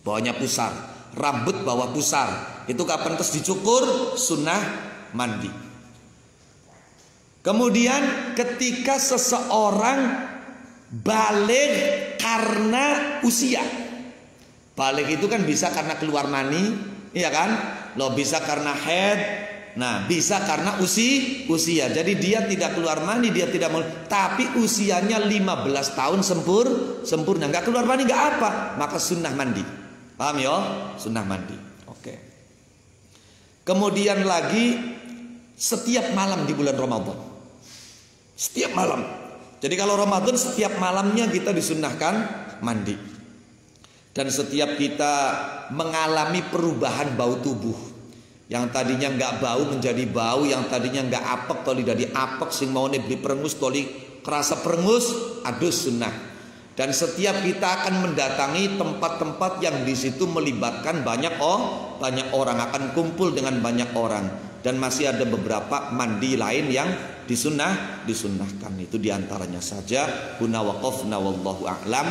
Bawahnya pusar. Rambut bawah pusar. Itu kapan terus dicukur? Sunnah mandi. Kemudian ketika seseorang balik karena usia. Balik itu kan bisa karena keluar mani, iya kan? Bisa karena haid. Nah, bisa karena usia. Jadi dia tidak keluar mani, dia tidak mau, tapi usianya 15 tahun sempurna. Enggak keluar mani enggak apa, maka sunnah mandi. Paham ya? Sunnah mandi. Oke. Kemudian lagi setiap malam di bulan Ramadan. Setiap malam. Jadi kalau Ramadan setiap malamnya kita disunnahkan mandi. Dan setiap kita mengalami perubahan bau tubuh. Yang tadinya nggak bau menjadi bau, yang tadinya nggak apek toli dari apek, sing mau beli perengus toli kerasa perengus, adus sunnah. Dan setiap kita akan mendatangi tempat-tempat yang di situ melibatkan banyak orang, akan kumpul dengan banyak orang. Dan masih ada beberapa mandi lain yang disunnahkan. Itu diantaranya saja. Huna waqafna wallahu a'lam.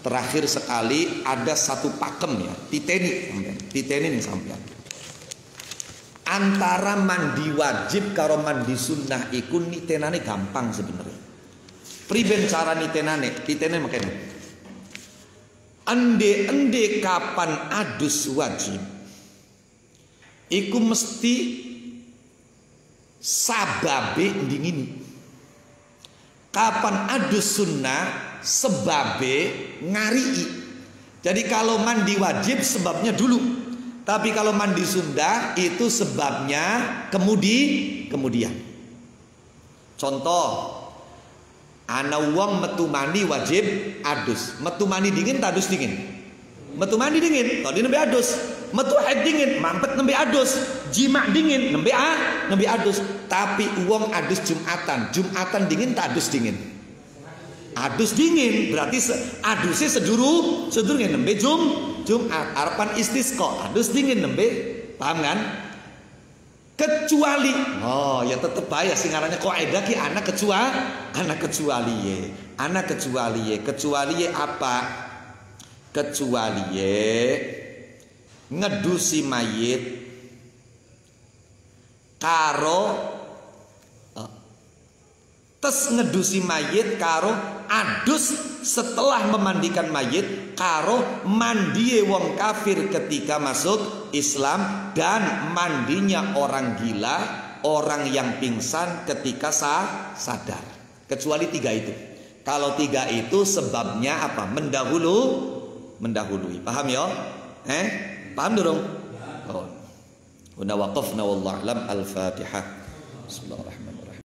Terakhir sekali ada satu pakem ya, titeni nih sampean. Antara mandi wajib karo mandi sunnah iku nitenane gampang sebenarnya. Priben cara nitenane makanya. Ende kapan adus wajib iku mesti sababe dingin. Kapan adus sunnah sebabe ngarii. Jadi kalau mandi wajib sebabnya dulu, tapi kalau mandi sunnah itu sebabnya kemudian. Contoh, ana wong metu mani wajib adus. Metu mani dingin tak adus dingin? Metu mani dingin, tadi nembe adus. Metu haid dingin, mampet nembe adus. Jima dingin, nembe adus. Tapi wong adus Jumatan, Jumatan dingin tak adus dingin? Adus dingin, berarti adusnya sedurunge nembe Jumat. Arepan istisqa, adus dingin nembe, paham kan? Kecuali, oh ya tetep bahaya sih ngarannya kaidah ki anak kecuali apa? Kecuali ngedusi mayit karo ngedusi mayit karo adus setelah memandikan mayit karo mandie wong kafir ketika masuk Islam dan mandinya orang gila, orang yang pingsan ketika sadar. Kecuali 3 itu. Kalau 3 itu sebabnya apa? Mendahului. Paham ya? Paham dong? Oh. Wa waqafna wallahu a'lam. Al-Fatihah. Bismillahirrahmanirrahim.